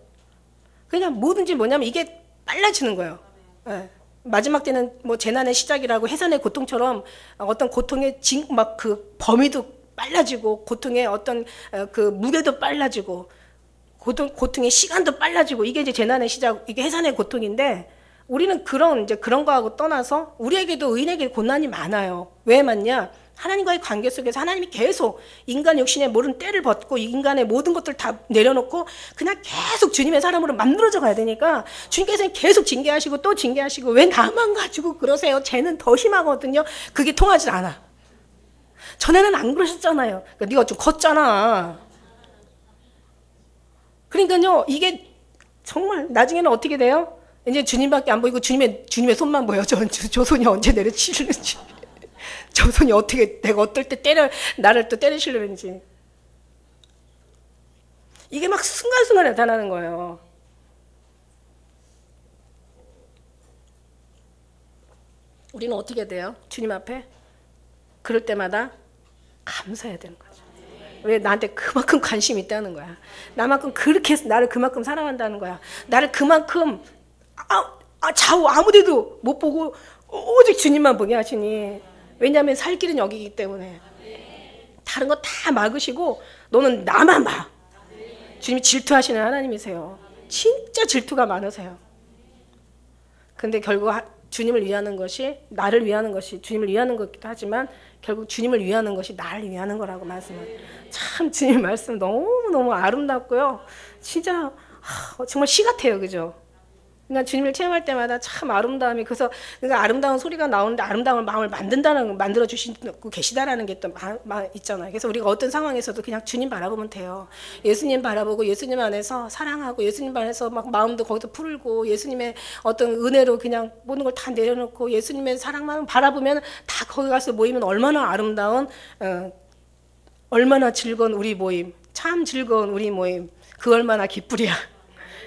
그냥 뭐든지 뭐냐면 이게 빨라지는 거예요. 네. 마지막 때는 뭐 재난의 시작이라고 해산의 고통처럼 어떤 고통의 막 그 범위도 빨라지고 고통의 어떤 그 무게도 빨라지고 고통의 시간도 빨라지고 이게 이제 재난의 시작, 이게 해산의 고통인데 우리는 그런 거하고 떠나서 우리에게도 의인에게 고난이 많아요. 왜 많냐? 하나님과의 관계 속에서 하나님이 계속 인간 육신의 모든 때를 벗고 인간의 모든 것들 다 내려놓고 그냥 계속 주님의 사람으로 만들어져 가야 되니까 주님께서는 계속 징계하시고 또 징계하시고 왜 나만 가지고 그러세요? 쟤는 더 심하거든요. 그게 통하지 않아. 전에는 안 그러셨잖아요. 그러니까 네가 좀 컸잖아. 그러니까요 이게 정말 나중에는 어떻게 돼요? 이제 주님밖에 안 보이고 주님의 손만 보여. 저 손이 언제 내려치시는지. 저 손이 어떻게 내가 어떨 때 나를 또 때리시려는지. 이게 막 순간순간 나타나는 거예요. 우리는 어떻게 돼요? 주님 앞에? 그럴 때마다 감사해야 되는 거죠. 왜? 나한테 그만큼 관심이 있다는 거야. 나만큼 그렇게 나를 그만큼 사랑한다는 거야. 나를 그만큼 좌우 아무데도 못 보고 오직 주님만 보게 하시니. 왜냐하면 살 길은 여기이기 때문에. 다른 거 다 막으시고 너는 나만 봐. 주님이 질투하시는 하나님이세요. 진짜 질투가 많으세요. 근데 결국 주님을 위하는 것이 나를 위하는 것이 주님을 위하는 것이기도 하지만 결국 주님을 위하는 것이 나를 위하는 거라고 말씀을. 참 주님 말씀 너무너무 아름답고요. 진짜 정말 시 같아요. 그죠? 그러니까 주님을 체험할 때마다 참 아름다움이 그래서 그러니까 아름다운 소리가 나오는데 아름다운 마음을 만들어 주시고 계시다라는 게 또 있잖아요. 그래서 우리가 어떤 상황에서도 그냥 주님 바라보면 돼요. 예수님 바라보고 예수님 안에서 사랑하고 예수님 안에서 막 마음도 거기서 풀고 예수님의 어떤 은혜로 그냥 모든 걸 다 내려놓고 예수님의 사랑만 바라보면 다 거기 가서 모이면 얼마나 아름다운 얼마나 즐거운 우리 모임, 참 즐거운 우리 모임, 그 얼마나 기쁘랴.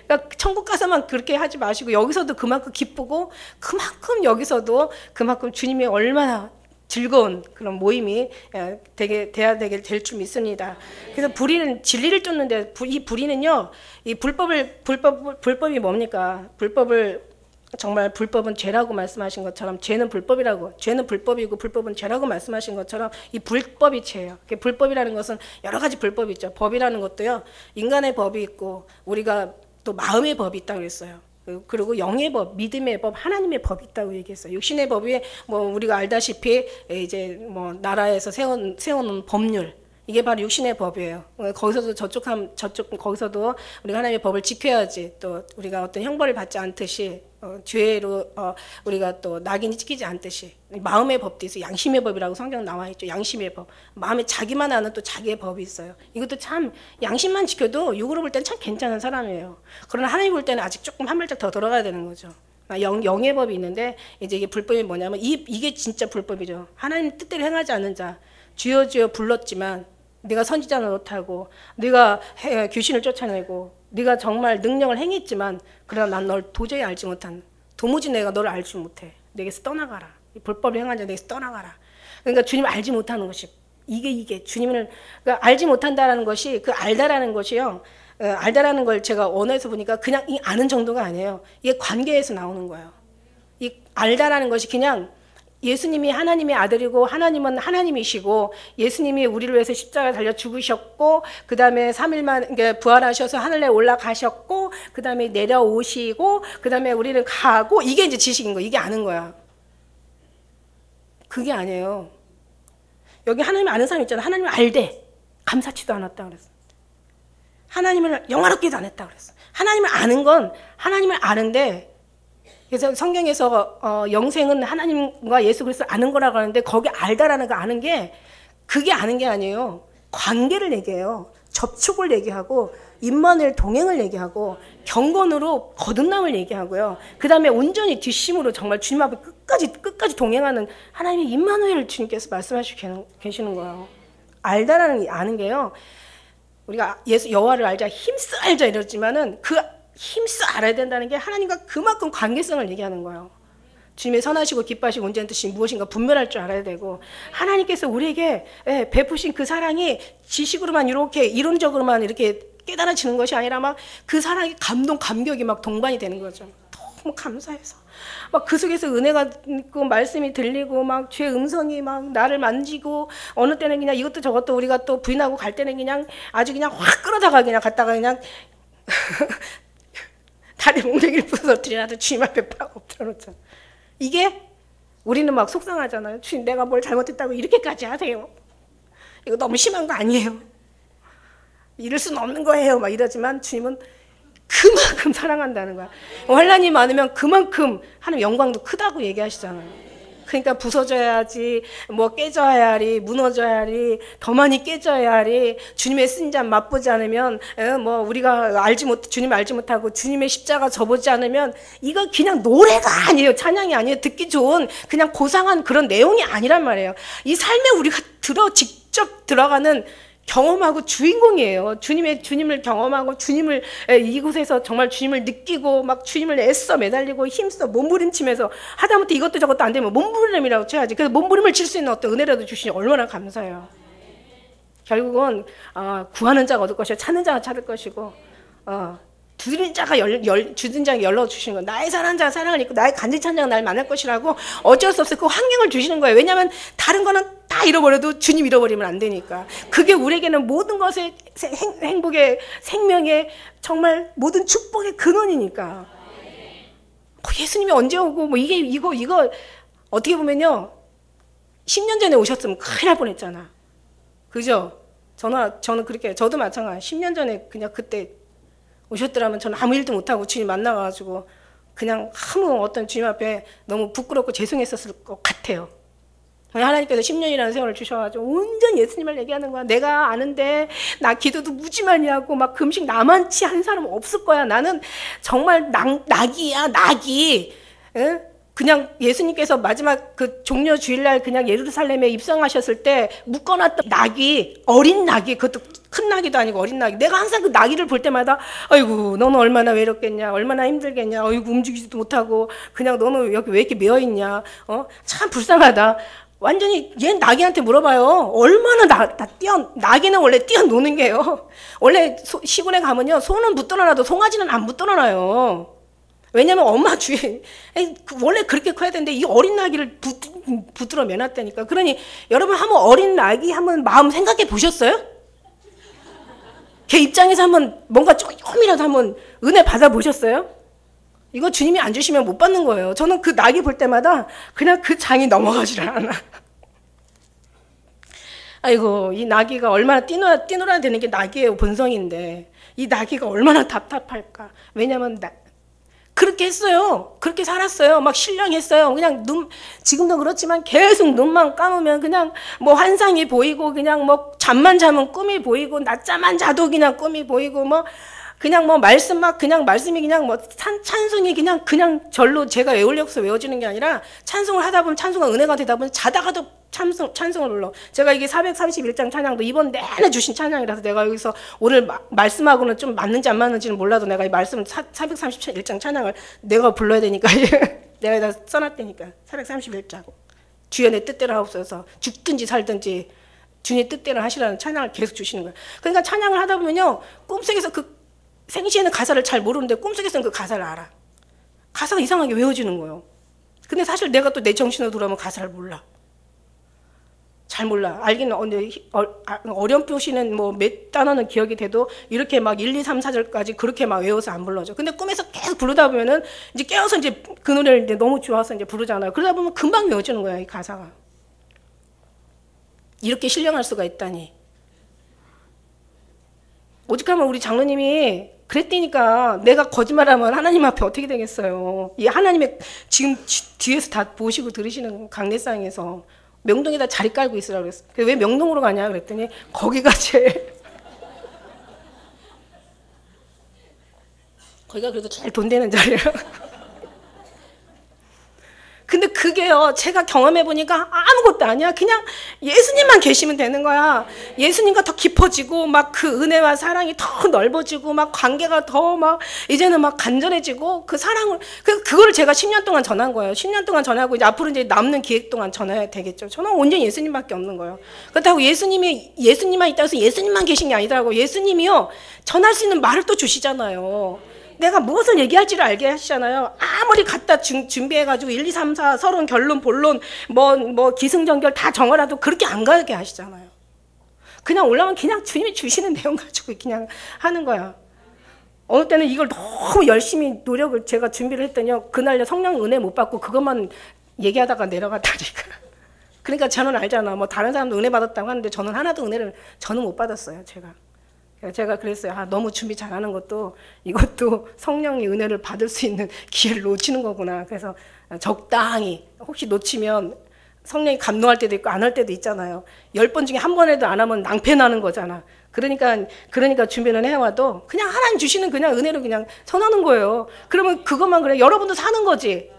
그러니까 천국 가서만 그렇게 하지 마시고 여기서도 그만큼 기쁘고 그만큼 여기서도 그만큼 주님이 얼마나 즐거운 그런 모임이 돼야 될 줄 믿습니다. 그래서 불의는 진리를 쫓는데 이 불의는요, 이 불법이 뭡니까? 정말 불법은 죄라고 말씀하신 것처럼 죄는 불법이고 불법은 죄라고 말씀하신 것처럼 이 불법이 죄예요. 불법이라는 것은 여러 가지 불법이 있죠. 법이라는 것도요, 인간의 법이 있고 우리가 또 마음의 법이 있다고 그랬어요. 그리고 영의 법, 믿음의 법, 하나님의 법이 있다고 얘기했어요. 육신의 법이 뭐 우리가 알다시피 이제 뭐 나라에서 세워놓은 법률, 이게 바로 육신의 법이에요. 거기서도 거기서도 우리가 하나님의 법을 지켜야지 또 우리가 어떤 형벌을 받지 않듯이 죄로 우리가 또 낙인이 찍히지 않듯이 마음의 법도 있어요. 양심의 법이라고 성경 나와 있죠. 양심의 법. 마음에 자기만 아는 또 자기의 법이 있어요. 이것도 참 양심만 지켜도 육으로 볼 때는 참 괜찮은 사람이에요. 그러나 하나님 볼 때는 아직 조금 한 발짝 더 들어가야 되는 거죠. 영의 법이 있는데 이제 이게 불법이 뭐냐면 이게 진짜 불법이죠. 하나님 뜻대로 행하지 않는 자. 주여 주여 불렀지만 네가 선지자 노릇하고 네가 귀신을 쫓아내고 네가 정말 능력을 행했지만 그러나 난 널 도저히 알지 못한, 도무지 내가 너를 알지 못해. 내게서 떠나가라. 불법을 행한 자 내게서 떠나가라. 그러니까 주님을 알지 못하는 것이 이게 주님을 그러니까 알지 못한다라는 것이 그 알다라는 것이요. 알다라는 걸 제가 언어에서 보니까 그냥 이 아는 정도가 아니에요. 이게 관계에서 나오는 거예요. 이 알다라는 것이 그냥 예수님이 하나님의 아들이고 하나님은 하나님이시고 예수님이 우리를 위해서 십자가에 달려 죽으셨고 그 다음에 3일만 부활하셔서 하늘에 올라가셨고 그 다음에 내려오시고 그 다음에 우리는 가고 이게 이제 지식인 거야. 이게 아는 거야. 그게 아니에요. 여기 하나님 아는 사람 있잖아. 하나님을 알되 감사치도 않았다 그랬어. 하나님을 영화롭게도 안 했다 그랬어. 하나님을 아는 건 하나님을 아는데 그래서 성경에서 영생은 하나님과 예수 그리스도를 아는 거라고 하는데 거기 알다라는 거 아는 게 그게 아는 게 아니에요. 관계를 얘기해요. 접촉을 얘기하고 임마누엘 동행을 얘기하고 경건으로 거듭남을 얘기하고요. 그 다음에 온전히 뒷심으로 정말 주님 앞에 끝까지 동행하는 하나님의 임마누엘을 주님께서 말씀하시고 계시는 거예요. 아는 게요. 우리가 여호와를 알자, 힘써 알자 이랬지만은 그 힘써 알아야 된다는 게 하나님과 그만큼 관계성을 얘기하는 거예요. 주님의 선하시고 기뻐하시고 온전한 뜻이 무엇인가 분별할 줄 알아야 되고, 하나님께서 우리에게 베푸신 그 사랑이 지식으로만 이렇게 이론적으로만 이렇게 깨달아지는 것이 아니라 막 그 사랑이 감격이 막 동반이 되는 거죠. 너무 감사해서 막 그 속에서 은혜가 있고 말씀이 들리고 막 주의 음성이 막 나를 만지고, 어느 때는 그냥 이것도 저것도 우리가 또 부인하고 갈 때는 그냥 아주 그냥 확 끌어다가 그냥 갔다가 그냥 다리 몽둥이를 부서뜨리라도 주님 앞에 팍 엎드려 놓잖아. 이게 우리는 막 속상하잖아요. 주님, 내가 뭘 잘못했다고 이렇게까지 하세요. 이거 너무 심한 거 아니에요? 이럴 수는 없는 거예요. 막 이러지만 주님은 그만큼 사랑한다는 거야. 환난이 많으면 그만큼 하나님 영광도 크다고 얘기하시잖아요. 그러니까 부서져야지, 뭐 깨져야 하리, 무너져야 하리, 더 많이 깨져야 하리, 주님의 쓴 잔 맛보지 않으면, 뭐 우리가 주님 알지 못하고 주님의 십자가 져보지 않으면, 이거 그냥 노래가 아니에요. 찬양이 아니에요. 듣기 좋은 그냥 고상한 그런 내용이 아니란 말이에요. 이 삶에 우리가 직접 들어가는 경험하고 주인공이에요. 주님을 경험하고 주님을 이곳에서 정말 주님을 느끼고 막 주님을 애써 매달리고 힘써 몸부림치면서 하다못해 이것도 저것도 안 되면 몸부림이라고 쳐야지. 그래서 몸부림을 칠 수 있는 어떤 은혜라도 주시니 얼마나 감사해요. 결국은 구하는 자가 얻을 것이요 찾는 자가 찾을 것이고 두드린 자가 주든 자가 열어주시는 거예요. 나의 사랑하는 자가 사랑을 입고 나의 간절한 자가 날 만날 것이라고 어쩔 수 없어요. 그 환경을 주시는 거예요. 왜냐하면 다른 거는 다 잃어버려도 주님 잃어버리면 안 되니까. 그게 우리에게는 모든 것의 행복의 생명의 정말 모든 축복의 근원이니까. 예수님이 언제 오고 뭐 이거 어떻게 보면요 10년 전에 오셨으면 큰일 날 뻔했잖아. 그죠? 저는 그렇게 저도 마찬가지. 10년 전에 그냥 그때 오셨더라면 저는 아무 일도 못하고 주님 만나가지고 그냥 아무 어떤 주님 앞에 너무 부끄럽고 죄송했었을 것 같아요. 하나님께서 10년이라는 세월을 주셔가지고 온전히 예수님을 얘기하는 거야. 내가 아는데 나 기도도 무지 많이 하고 막 금식 나만치 한 사람 없을 거야. 나는 정말 낙이야, 낙이. 응? 그냥 예수님께서 마지막 그 종려 주일날 그냥 예루살렘에 입성하셨을 때 묶어놨던 낙이, 어린 낙이, 그것도 큰 낙이도 아니고 어린 낙이, 내가 항상 그 낙이를 볼 때마다 아이고 너는 얼마나 외롭겠냐, 얼마나 힘들겠냐, 아이고 움직이지도 못하고 그냥 너는 여기 왜 이렇게 메어있냐, 참 불쌍하다. 완전히 얘 낙이한테 물어봐요. 얼마나 낙이는 원래 뛰어노는 게요. 원래 시골에 가면요 소는 붙들어놔도 송아지는 안 붙들어놔요. 왜냐면 엄마 주위에 원래 그렇게 커야 되는데 이 어린 낙이를 붙들어 매놨다니까. 그러니 여러분 한번 어린 낙이 한번 마음 생각해 보셨어요? 걔 입장에서 한번 뭔가 조금이라도 한번 은혜 받아 보셨어요? 이거 주님이 안 주시면 못 받는 거예요. 저는 그 낙이 볼 때마다 그냥 그 장이 넘어가지를 않아. 아이고 이 나귀가 얼마나 뛰놀아야 되는 게 나귀의 본성인데 이 나귀가 얼마나 답답할까. 왜냐면 그렇게 했어요. 그렇게 살았어요. 막 신령했어요. 그냥 지금도 그렇지만 계속 눈만 감으면 그냥 뭐 환상이 보이고 그냥 뭐 잠만 자면 꿈이 보이고 낮잠만 자도 그냥 꿈이 보이고 뭐 그냥 뭐 말씀이 그냥 뭐 찬송이 그냥 절로 제가 외우려서 외워지는 게 아니라 찬송을 하다 보면 찬송가 은혜가 되다 보면 자다가도 찬송을 불러. 제가 이게 431장 찬양도 이번 내내 주신 찬양이라서 내가 여기서 오늘 말씀하고는 좀 맞는지 안 맞는지는 몰라도 내가 이 말씀 431장 찬양을 내가 불러야 되니까 내가 다 써놨다니까. 431장 주여 내 뜻대로 하옵소서. 죽든지 살든지 주님 뜻대로 하시라는 찬양을 계속 주시는 거예요. 그러니까 찬양을 하다 보면요 꿈속에서 그 생시에는 가사를 잘 모르는데 꿈속에서는 그 가사를 알아. 가사가 이상하게 외워지는 거예요. 근데 사실 내가 또 내 정신으로 돌아오면 가사를 몰라. 잘 몰라. 알기는 어렴풋이는 뭐 몇 단어는 기억이 돼도 이렇게 막 1, 2, 3, 4절까지 그렇게 막 외워서 안 불러줘. 근데 꿈에서 계속 부르다 보면은 이제 깨어서 이제 그 노래를 이제 너무 좋아서 이제 부르잖아요. 그러다 보면 금방 외워지는 거야, 이 가사가. 이렇게 신령할 수가 있다니. 오죽하면 우리 장로님이 그랬다니까. 내가 거짓말하면 하나님 앞에 어떻게 되겠어요. 이 하나님의 지금 뒤에서 다 보시고 들으시는 강례상에서 명동에다 자리 깔고 있으라고 그랬어. 왜 명동으로 가냐 그랬더니 거기가 제일 거기가 그래도 제일 돈 되는 자리라. 근데 그게요, 제가 경험해보니까 아무것도 아니야. 그냥 예수님만 계시면 되는 거야. 예수님과 더 깊어지고, 막 그 은혜와 사랑이 더 넓어지고, 막 관계가 더 막, 이제는 막 간절해지고, 그 사랑을, 그거를 제가 10년 동안 전한 거예요. 10년 동안 전하고, 이제 앞으로 이제 남는 기획 동안 전해야 되겠죠. 저는 온전히 예수님밖에 없는 거예요. 그렇다고 예수님만 있다고 해서 예수님만 계신 게 아니더라고. 예수님이요, 전할 수 있는 말을 또 주시잖아요. 내가 무엇을 얘기할지를 알게 하시잖아요. 아무리 갖다 준비해가지고 1, 2, 3, 4, 서론, 결론, 본론, 뭐 기승전결 다 정하라도 그렇게 안 가게 하시잖아요. 그냥 올라오면 그냥 주님이 주시는 내용 가지고 그냥 하는 거야. 어느 때는 이걸 너무 열심히 노력을 제가 준비를 했더니요. 그날 성령 은혜 못 받고 그것만 얘기하다가 내려갔다니까. 그러니까 저는 알잖아. 뭐 다른 사람도 은혜 받았다고 하는데 저는 하나도 은혜를 저는 못 받았어요. 제가 그랬어요. 너무 준비 잘하는 것도 이것도 성령의 은혜를 받을 수 있는 기회를 놓치는 거구나. 그래서 적당히, 혹시 놓치면 성령이 감동할 때도 있고 안 할 때도 있잖아요. 10번 중에 한 번에도 안 하면 낭패나는 거잖아. 그러니까 준비는 해와도 그냥 하나님 주시는 그냥 은혜를 그냥 전하는 거예요. 그러면 그것만 그래. 여러분도 사는 거지.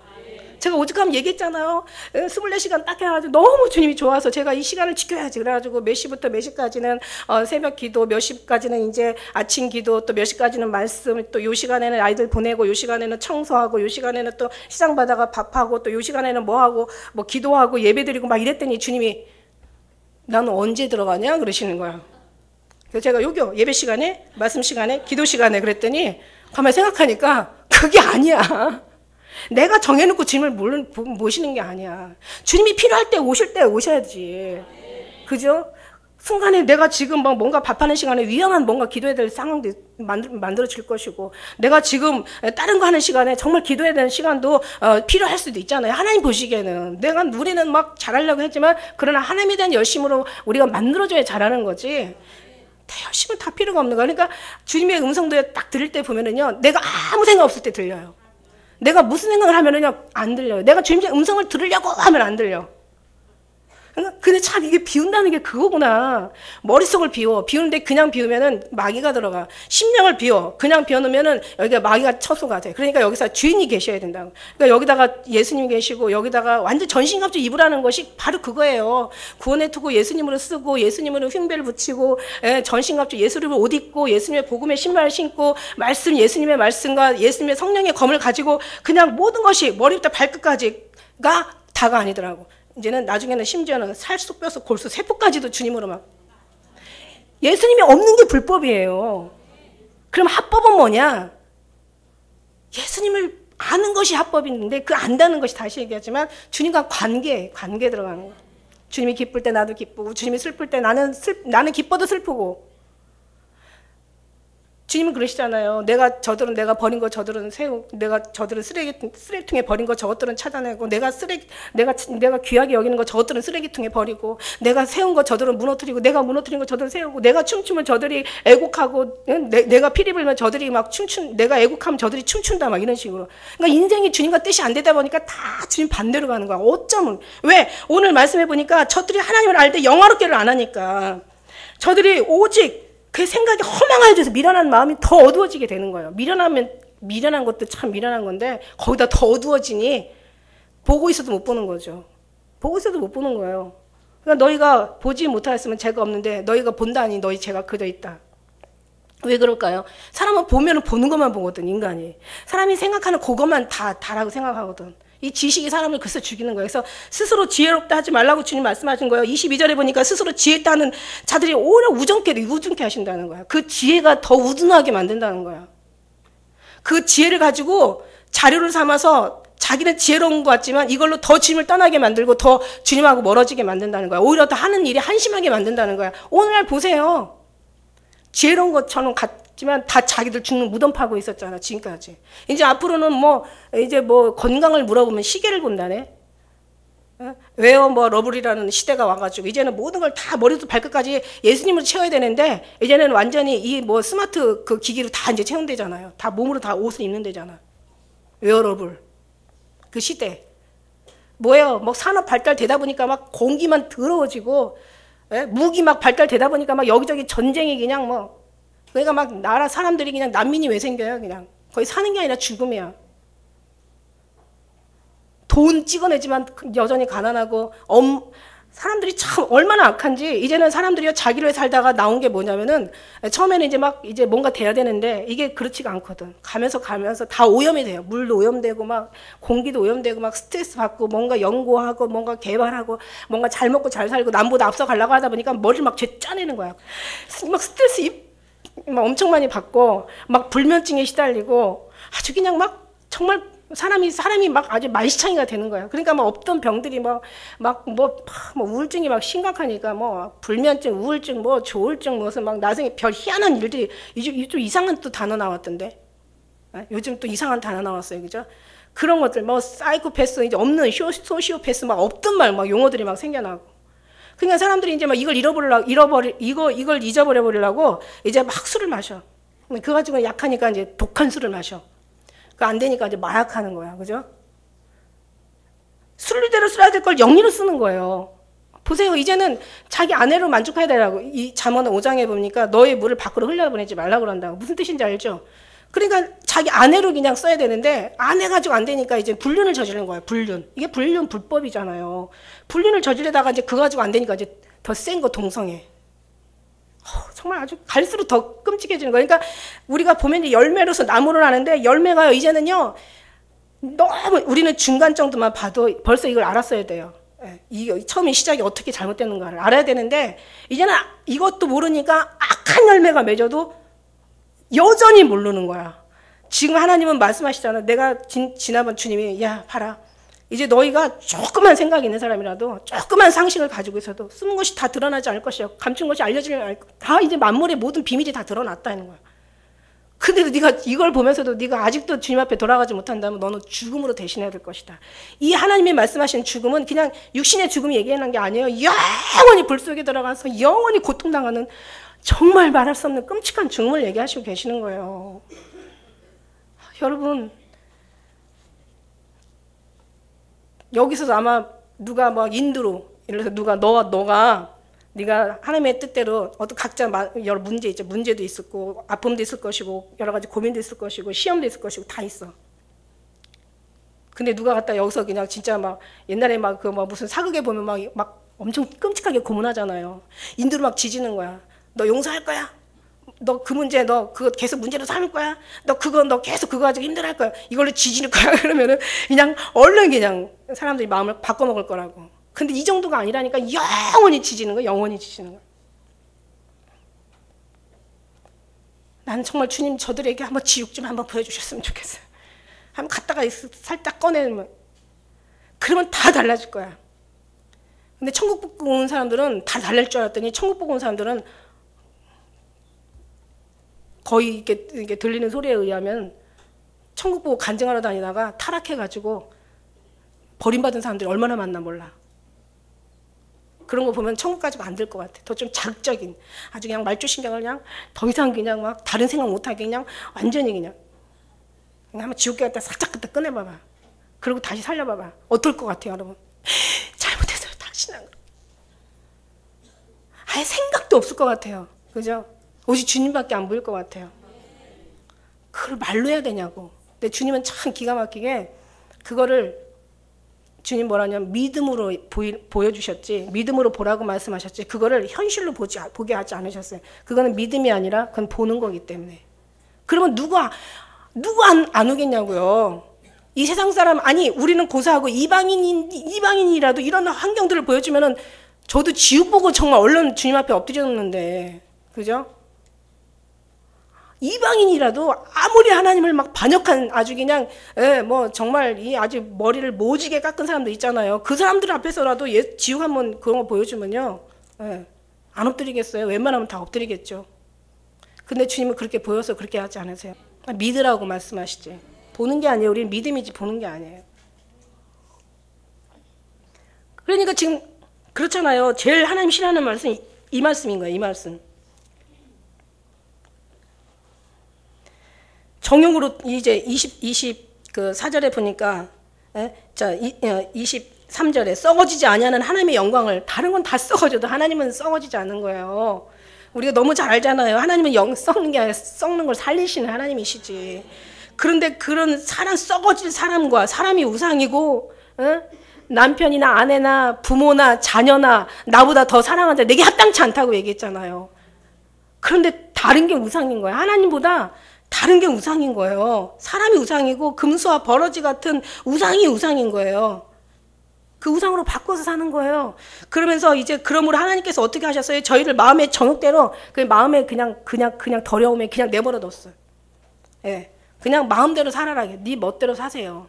제가 오죽하면 얘기했잖아요. 24시간 딱 해가지고 너무 주님이 좋아서 제가 이 시간을 지켜야지. 그래가지고 몇 시부터 몇 시까지는 새벽 기도, 몇 시까지는 이제 아침 기도, 또 몇 시까지는 말씀, 또 요 시간에는 아이들 보내고, 요 시간에는 청소하고, 요 시간에는 또 시장 바다가 밥하고, 또 요 시간에는 뭐 하고, 뭐 기도하고 예배 드리고 막 이랬더니 주님이 나는 언제 들어가냐? 그러시는 거야. 그래서 제가 요교 예배 시간에, 말씀 시간에, 기도 시간에 그랬더니 가만히 생각하니까 그게 아니야. 내가 정해놓고 주님을 모시는 게 아니야. 주님이 필요할 때 오실 때 오셔야지. 그죠? 순간에 내가 지금 뭐 뭔가 밥하는 시간에 위험한 뭔가 기도해야 될 상황도 만들어질 것이고, 내가 지금 다른 거 하는 시간에 정말 기도해야 되는 시간도 필요할 수도 있잖아요. 하나님 보시기에는. 우리는 막 잘하려고 했지만, 그러나 하나님에 대한 열심으로 우리가 만들어줘야 잘하는 거지. 열심은 다 필요가 없는 거야. 그러니까 주님의 음성도 딱 들을 때 보면은요, 내가 아무 생각 없을 때 들려요. 내가 무슨 생각을 하면은요, 안 들려요. 내가 주님의 음성을 들으려고 하면 안 들려. 근데 참 이게 비운다는 게 그거구나. 머릿속을 비워. 비우는데 그냥 비우면은 마귀가 들어가. 심령을 비워. 그냥 비워놓으면은 여기가 마귀가 처소가 돼. 그러니까 여기서 주인이 계셔야 된다고. 그러니까 여기다가 예수님이 계시고, 여기다가 완전 전신갑주 입으라는 것이 바로 그거예요. 구원의 투구 예수님으로 쓰고, 예수님으로 흉배를 붙이고, 전신갑주 예수님을 옷 입고, 예수님의 복음의 신발을 신고, 말씀, 예수님의 말씀과 예수님의 성령의 검을 가지고, 그냥 모든 것이 머리부터 발끝까지가 다가 아니더라고. 이제는 나중에는 심지어는 살, 속, 뼈, 속, 골수, 세포까지도 주님으로 막. 예수님이 없는 게 불법이에요. 그럼 합법은 뭐냐? 예수님을 아는 것이 합법인데 그 안다는 것이, 다시 얘기하지만 주님과 관계 들어가는 거예요. 주님이 기쁠 때 나도 기쁘고, 주님이 슬플 때 나는 기뻐도 슬프고. 주님은 그러시잖아요. 내가 버린 거 저들은 저들은 쓰레기통에 버린 거 저것들은 찾아내고, 내가 귀하게 여기는 거 저것들은 쓰레기통에 버리고, 내가 세운 거 저들은 무너뜨리고, 내가 무너뜨린 거 저들은 세우고, 내가 춤추면 저들이 애곡하고, 내가 피리 불면 저들이 막 내가 애곡하면 저들이 춤춘다, 막 이런 식으로. 그러니까 인생이 주님과 뜻이 안 되다 보니까 다 주님 반대로 가는 거야. 어쩌면. 왜? 오늘 말씀해 보니까 저들이 하나님을 알 때 영화롭게를 안 하니까, 저들이 오직 그 생각이 허망해져서 미련한 마음이 더 어두워지게 되는 거예요. 미련한 것도 참 미련한 건데, 거기다 더 어두워지니 보고 있어도 못 보는 거죠. 보고 있어도 못 보는 거예요. 그러니까 너희가 보지 못하였으면 죄가 없는데, 너희가 본다니 너희 죄가 그저 있다. 왜 그럴까요? 사람은 보면은 보는 것만 보거든, 인간이. 사람이 생각하는 그것만 다라고 생각하거든. 이 지식이 사람을 글쎄 죽이는 거예요. 그래서 스스로 지혜롭다 하지 말라고 주님 말씀하신 거예요. 22절에 보니까 스스로 지혜있다 하는 자들이 오히려 우중케 하신다는 거야. 그 지혜가 더 우둔하게 만든다는 거야. 그 지혜를 가지고 자료를 삼아서 자기는 지혜로운 것 같지만 이걸로 더 주님을 떠나게 만들고 더 주님하고 멀어지게 만든다는 거야. 오히려 더 하는 일이 한심하게 만든다는 거야. 오늘날 보세요. 지혜로운 것처럼 같지만 다 자기들 죽는 무덤 파고 있었잖아, 지금까지. 이제 앞으로는 이제 건강을 물어보면 시계를 본다네. 왜요? 러블이라는 시대가 와가지고 이제는 모든 걸 다 머리부터 발끝까지 예수님으로 채워야 되는데, 이제는 완전히 이 스마트 그 기기로 다 이제 채운대잖아요. 다 몸으로 다 옷을 입는 데잖아. 웨어러블. 그 시대. 뭐예요? 뭐 산업 발달되다 보니까 막 공기만 더러워지고, 예? 무기 막 발달되다 보니까 막 여기저기 전쟁이 그냥 뭐, 그러니까 막 나라 사람들이 그냥 난민이 왜 생겨요? 그냥 거의 사는 게 아니라 죽음이야. 돈 찍어내지만 여전히 가난하고, 사람들이 참 얼마나 악한지. 이제는 사람들이 자기를 살다가 나온 게 뭐냐면은, 처음에는 이제 막 이제 뭔가 돼야 되는데 이게 그렇지가 않거든. 가면서 다 오염이 돼요. 물도 오염되고 막 공기도 오염되고 막 스트레스 받고 뭔가 연구하고 뭔가 개발하고 뭔가 잘 먹고 잘 살고 남보다 앞서가려고 하다 보니까 머리를 막 죄 짜내는 거야. 막 스트레스 막 엄청 많이 받고 막 불면증에 시달리고 아주 그냥 막 정말 사람이 막 아주 만시창이가 되는 거야. 그러니까 막 없던 병들이 뭐 우울증이 막 심각하니까 뭐 불면증, 우울증, 뭐 조울증, 무슨 막 나중에 별 희한한 일들이 좀 이상한 또 단어 나왔던데. 요즘 또 이상한 단어 나왔어요, 그죠? 그런 것들 뭐 사이코패스 이제 없는 소시오패스 막 없던 말 막 용어들이 막 생겨나고. 그러니까 사람들이 이제 막 이걸 이걸 잊어버려 버리려고 이제 막 술을 마셔. 그거 가지고 약하니까 이제 독한 술을 마셔. 안 되니까 이제 마약하는 거야. 그죠? 순리대로 써야 될 걸 영리로 쓰는 거예요. 보세요. 이제는 자기 아내로 만족해야 되라고. 이 잠언 5장에 보니까 너의 물을 밖으로 흘려보내지 말라고 그런다고. 무슨 뜻인지 알죠? 그러니까 자기 아내로 그냥 써야 되는데 아내 가지고 안 되니까 이제 불륜을 저지르는 거예요. 불륜. 이게 불륜 불법이잖아요. 불륜을 저지르다가 이제 그거 가지고 안 되니까 이제 더 센 거 동성애. 정말 아주 갈수록 더 끔찍해지는 거예요. 그러니까 우리가 보면 열매로서 나무를 하는데 열매가요, 이제는요, 너무 우리는 중간 정도만 봐도 벌써 이걸 알았어야 돼요. 이게 처음에 시작이 어떻게 잘못되는가를 알아야 되는데, 이제는 이것도 모르니까 악한 열매가 맺어도 여전히 모르는 거야. 지금 하나님은 말씀하시잖아. 내가 지난번 주님이, 야, 봐라. 이제 너희가 조그만 생각이 있는 사람이라도 조그만 상식을 가지고 있어도 숨은 것이 다 드러나지 않을 것이요. 감춘 것이 알려지면 다 이제 만물의 모든 비밀이 다 드러났다는 거야. 근데 네가 이걸 보면서도 네가 아직도 주님 앞에 돌아가지 못한다면 너는 죽음으로 대신해야 될 것이다. 이 하나님이 말씀하신 죽음은 그냥 육신의 죽음 얘기하는 게 아니에요. 영원히 불 속에 들어가서 영원히 고통당하는 정말 말할 수 없는 끔찍한 죽음을 얘기하시고 계시는 거예요. 여러분, 여기서도 아마 누가 막 인도로, 예를 들어서 너가 네가 하나님의 뜻대로 어떤 각자 여러 문제 있죠. 문제도 있을 거고, 아픔도 있을 것이고, 여러 가지 고민도 있을 것이고, 시험도 있을 것이고, 다 있어. 근데 누가 갖다 여기서 그냥 진짜 막 옛날에 막 그 막 무슨 사극에 보면 막 엄청 끔찍하게 고문하잖아요. 인도로 막 지지는 거야. 너 용서할 거야? 너 그 문제, 너 그거 계속 문제로 삼을 거야? 너 계속 그거 가지고 힘들어할 거야? 이걸로 지질 거야? 그러면은 그냥 얼른 그냥 사람들이 마음을 바꿔먹을 거라고. 근데 이 정도가 아니라니까 영원히 지지는 거야, 영원히 지지는 거야. 나는 정말 주님 저들에게 한번 지옥 좀 한번 보여주셨으면 좋겠어요. 한번 갔다가 살짝 꺼내면. 그러면 다 달라질 거야. 근데 천국 보고 온 사람들은 다 달랄 줄 알았더니 천국 보고 온 사람들은 거의 이게 들리는 소리에 의하면 천국 보고 간증하러 다니다가 타락해가지고 버림받은 사람들이 얼마나 많나 몰라. 그런 거 보면 천국 가지고 안 될 것 같아. 더 좀 자극적인, 아주 그냥 말조신경을 그냥 더 이상 그냥 막 다른 생각 못하게 그냥 완전히 그냥 한번 지옥에 갔다 살짝 그때 꺼내봐봐. 그리고 다시 살려봐봐. 어떨 것 같아요, 여러분? 잘못했어요. 다시는 안 그래. 아예 생각도 없을 것 같아요. 그죠? 오직 주님밖에 안 보일 것 같아요. 그걸 말로 해야 되냐고. 근데 주님은 참 기가 막히게 그거를 주님 뭐라냐면 믿음으로 보여주셨지, 믿음으로 보라고 말씀하셨지, 그거를 현실로 보게 하지 않으셨어요. 그거는 믿음이 아니라 그건 보는 거기 때문에. 그러면 누가 안 오겠냐고요. 이 세상 사람, 아니 우리는 고사하고 이방인이라도 이런 환경들을 보여주면은 저도 지옥 보고 정말 얼른 주님 앞에 엎드렸는데, 그죠? 이방인이라도 아무리 하나님을 막 반역한 아주 그냥 뭐 정말 이 아주 머리를 모지게 깎은 사람도 있잖아요. 그 사람들 앞에서라도 지옥 한번 그런 거 보여주면요, 안 엎드리겠어요? 웬만하면 다 엎드리겠죠. 근데 주님은 그렇게 보여서 그렇게 하지 않으세요. 믿으라고 말씀하시지. 보는 게 아니에요. 우리는 믿음이지 보는 게 아니에요. 그러니까 지금 그렇잖아요. 제일 하나님 싫어하는 말씀이 이 말씀인 거예요. 이 말씀. 정욕으로 이제 20 그 4절에 보니까, 자, 24 3절에 썩어지지 아니하는 하나님의 영광을, 다른 건 다 썩어져도 하나님은 썩어지지 않는 거예요. 우리가 너무 잘 알잖아요. 하나님은 영 썩는 게 아니라 썩는 걸 살리시는 하나님이시지. 그런데 그런 썩어질 사람과, 사람이 우상이고, 남편이나 아내나 부모나 자녀나 나보다 더 사랑하는 자 내게 합당치 않다고 얘기했잖아요. 그런데 다른 게 우상인 거예요. 하나님보다 다른 게 우상인 거예요. 사람이 우상이고 금수와 버러지 같은 우상이 우상인 거예요. 그 우상으로 바꿔서 사는 거예요. 그러면서 이제 그러므로 하나님께서 어떻게 하셨어요? 저희를 마음의 정욕대로, 그 마음에 그냥 더러움에 그냥 내버려 뒀어요. 예, 그냥 마음대로 살아라. 네 멋대로 사세요.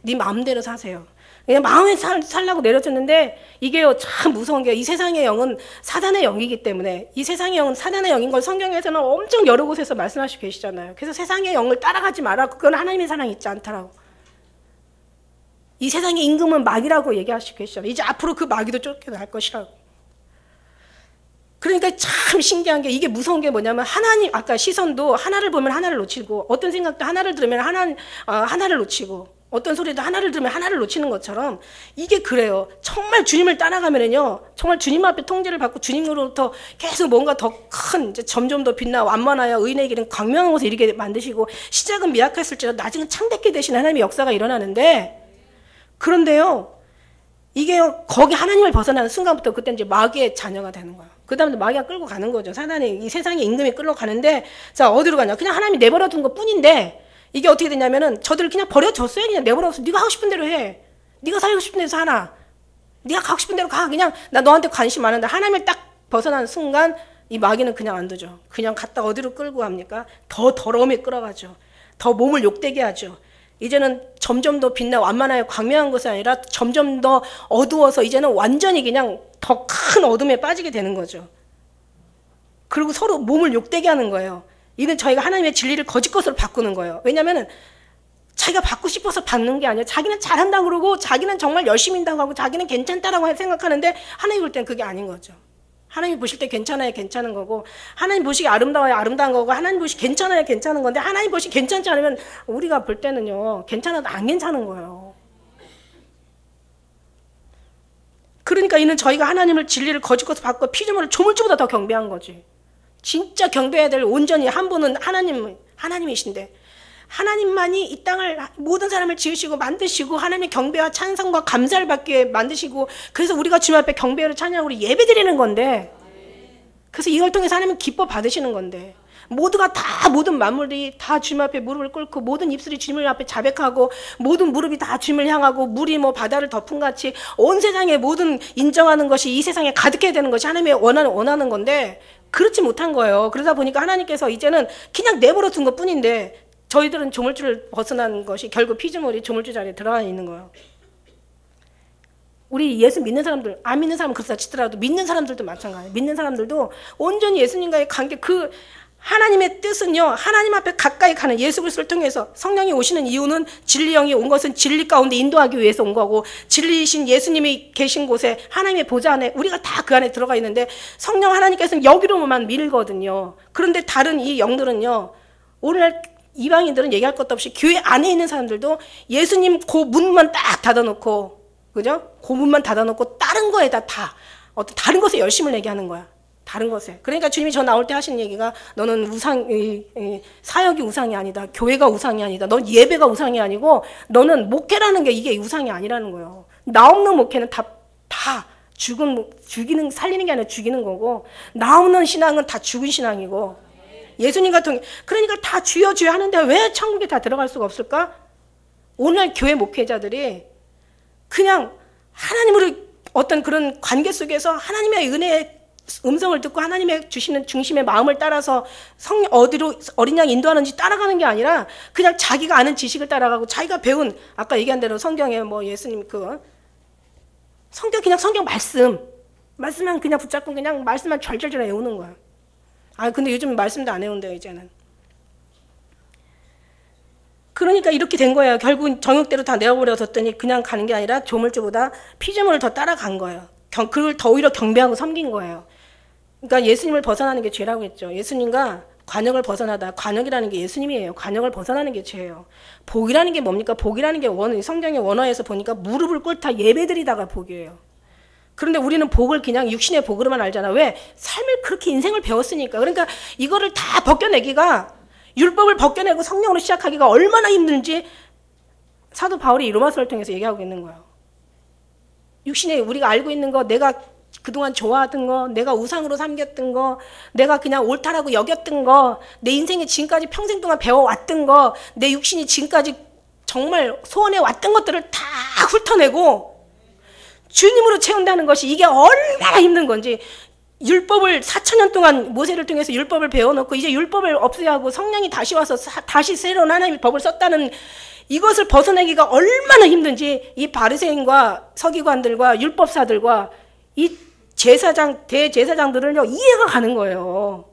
네 마음대로 사세요. 그냥 마음에 살라고 내려줬는데, 이게요 참 무서운 게, 이 세상의 영은 사단의 영이기 때문에, 이 세상의 영은 사단의 영인 걸 성경에서는 엄청 여러 곳에서 말씀하시고 계시잖아요. 그래서 세상의 영을 따라가지 마라. 그건 하나님의 사랑이 있지 않다라고. 이 세상의 임금은 마귀라고 얘기하시고 계시잖아요. 이제 앞으로 그 마귀도 쫓겨날 것이라고. 그러니까 참 신기한 게, 이게 무서운 게 뭐냐면, 하나님, 아까 시선도 하나를 보면 하나를 놓치고, 어떤 생각도 하나를 들으면 하나를 놓치고, 어떤 소리도 하나를 들으면 하나를 놓치는 것처럼, 이게 그래요. 정말 주님을 따라가면은요, 정말 주님 앞에 통제를 받고 주님으로부터 계속 뭔가 더 큰, 이제 점점 더 빛나 완만하여 의인의 길은 광명한 곳에 이르게 만드시고, 시작은 미약했을지라도 나중은 창대케 되시는 하나님의 역사가 일어나는데, 그런데요, 이게 거기 하나님을 벗어나는 순간부터 그때 이제 마귀의 자녀가 되는 거예요. 그 다음에 마귀가 끌고 가는 거죠. 사단이, 이 세상의 임금이 끌고 가는데, 자, 어디로 가냐? 그냥 하나님이 내버려 둔 것 뿐인데, 이게 어떻게 되냐면은, 저들을 그냥 버려줬어요. 그냥 내버려둬서 네가 하고 싶은 대로 해. 네가 살고 싶은 대로 살아. 네가 가고 싶은 대로 가. 그냥 나 너한테 관심 많은데, 하나님을 딱 벗어나는 순간 이 마귀는 그냥 안 두죠. 그냥 갔다 어디로 끌고 갑니까? 더 더러움에 끌어가죠. 더 몸을 욕되게 하죠. 이제는 점점 더 빛나 완만하여 광명한 것이 아니라 점점 더 어두워서 이제는 완전히 그냥 더 큰 어둠에 빠지게 되는 거죠. 그리고 서로 몸을 욕되게 하는 거예요. 이는 저희가 하나님의 진리를 거짓 것으로 바꾸는 거예요. 왜냐하면 자기가 받고 싶어서 받는 게 아니에요. 자기는 잘한다고 그러고, 자기는 정말 열심히 한다고 하고, 자기는 괜찮다라고 생각하는데, 하나님 볼 때는 그게 아닌 거죠. 하나님 보실 때 괜찮아야 괜찮은 거고, 하나님 보시기 아름다워야 아름다운 거고, 하나님 보시기 괜찮아야 괜찮은 건데, 하나님 보시기 괜찮지 않으면 우리가 볼 때는요, 괜찮아도 안 괜찮은 거예요. 그러니까 이는 저희가 하나님을 진리를 거짓 것으로 바꿔 피조물을 조물주보다 더 경배한 거지. 진짜 경배해야 될 온전히 한 분은 하나님이신데, 하나님만이 이 땅을, 모든 사람을 지으시고 만드시고, 하나님의 경배와 찬송과 감사를 받게 만드시고, 그래서 우리가 주님 앞에 경배를 찬양으로 예배 드리는 건데, 그래서 이걸 통해서 하나님은 기뻐 받으시는 건데, 모두가 다, 모든 만물이 다 주님 앞에 무릎을 꿇고, 모든 입술이 주님 앞에 자백하고, 모든 무릎이 다 주님을 향하고, 물이 뭐 바다를 덮은 같이 온 세상에 모든 인정하는 것이 이 세상에 가득해야 되는 것이 하나님의 원하는 건데, 그렇지 못한 거예요. 그러다 보니까 하나님께서 이제는 그냥 내버려 둔 것 뿐인데, 저희들은 조물주를 벗어난 것이 결국 피조물이 조물주 자리에 들어가 있는 거예요. 우리 예수 믿는 사람들, 안 믿는 사람은 그렇다 치더라도 믿는 사람들도 마찬가지예요. 믿는 사람들도 온전히 예수님과의 관계, 그 하나님의 뜻은요, 하나님 앞에 가까이 가는 예수 그리스도를 통해서, 성령이 오시는 이유는 진리 영이 온 것은 진리 가운데 인도하기 위해서 온 거고, 진리이신 예수님이 계신 곳에 하나님의 보좌 안에 우리가 다 그 안에 들어가 있는데, 성령 하나님께서는 여기로만 밀거든요. 그런데 다른 이 영들은요, 오늘날 이방인들은 얘기할 것도 없이 교회 안에 있는 사람들도 예수님 그 문만 딱 닫아놓고, 그죠? 그 문만 닫아놓고 다른 거에다 다 어떤 다른 것에 열심을 내게 하는 거야. 다른 것에. 그러니까 주님이 저 나올 때 하신 얘기가, 너는 사역이 우상이 아니다. 교회가 우상이 아니다. 넌 예배가 우상이 아니고, 너는 목회라는 게 이게 우상이 아니라는 거예요. 나 없는 목회는 다 죽이는, 살리는 게 아니라 죽이는 거고, 나 없는 신앙은 다 죽은 신앙이고, 예수님 같은, 그러니까 다 주여 주여 하는데 왜 천국에 다 들어갈 수가 없을까? 오늘 교회 목회자들이 그냥 하나님으로 어떤 그런 관계 속에서 하나님의 은혜의 음성을 듣고 하나님의 주시는 중심의 마음을 따라서 어디로 어린 양이 인도하는지 따라가는 게 아니라, 그냥 자기가 아는 지식을 따라가고, 자기가 배운, 아까 얘기한 대로 성경에 뭐 예수님 그냥 성경 말씀만 그냥 붙잡고 그냥 말씀만 절절절 외우는 거야. 근데 요즘 말씀도 안 외운대요, 이제는. 그러니까 이렇게 된 거예요. 결국 정욕대로 다 내어버려뒀더니 그냥 가는 게 아니라 조물주보다 피조물을 더 따라간 거예요. 그걸 더 오히려 경배하고 섬긴 거예요. 그러니까 예수님을 벗어나는 게 죄라고 했죠. 예수님과 관역을 벗어나다. 관역이라는 게 예수님이에요. 관역을 벗어나는 게 죄예요. 복이라는 게 뭡니까? 복이라는 게 성경의 원어에서 보니까 무릎을 꿇다 예배드리다가 복이에요. 그런데 우리는 복을 그냥 육신의 복으로만 알잖아. 왜? 삶을 그렇게 인생을 배웠으니까. 그러니까 이거를 다 벗겨내기가, 율법을 벗겨내고 성령으로 시작하기가 얼마나 힘든지 사도 바울이 이 로마서를 통해서 얘기하고 있는 거예요. 육신에 우리가 알고 있는 거, 내가 그동안 좋아하던 거, 내가 우상으로 삼겼던 거, 내가 그냥 옳다라고 여겼던 거, 내 인생에 지금까지 평생 동안 배워왔던 거, 내 육신이 지금까지 정말 소원해 왔던 것들을 다 훑어내고 주님으로 채운다는 것이 이게 얼마나 힘든 건지, 율법을 4,000년 동안 모세를 통해서 율법을 배워놓고 이제 율법을 없애야 하고 성령이 다시 와서 다시 새로운 하나님의 법을 썼다는 이것을 벗어내기가 얼마나 힘든지 이 바리새인과 서기관들과 율법사들과 이 제사장, 대제사장들은요, 이해가 가는 거예요.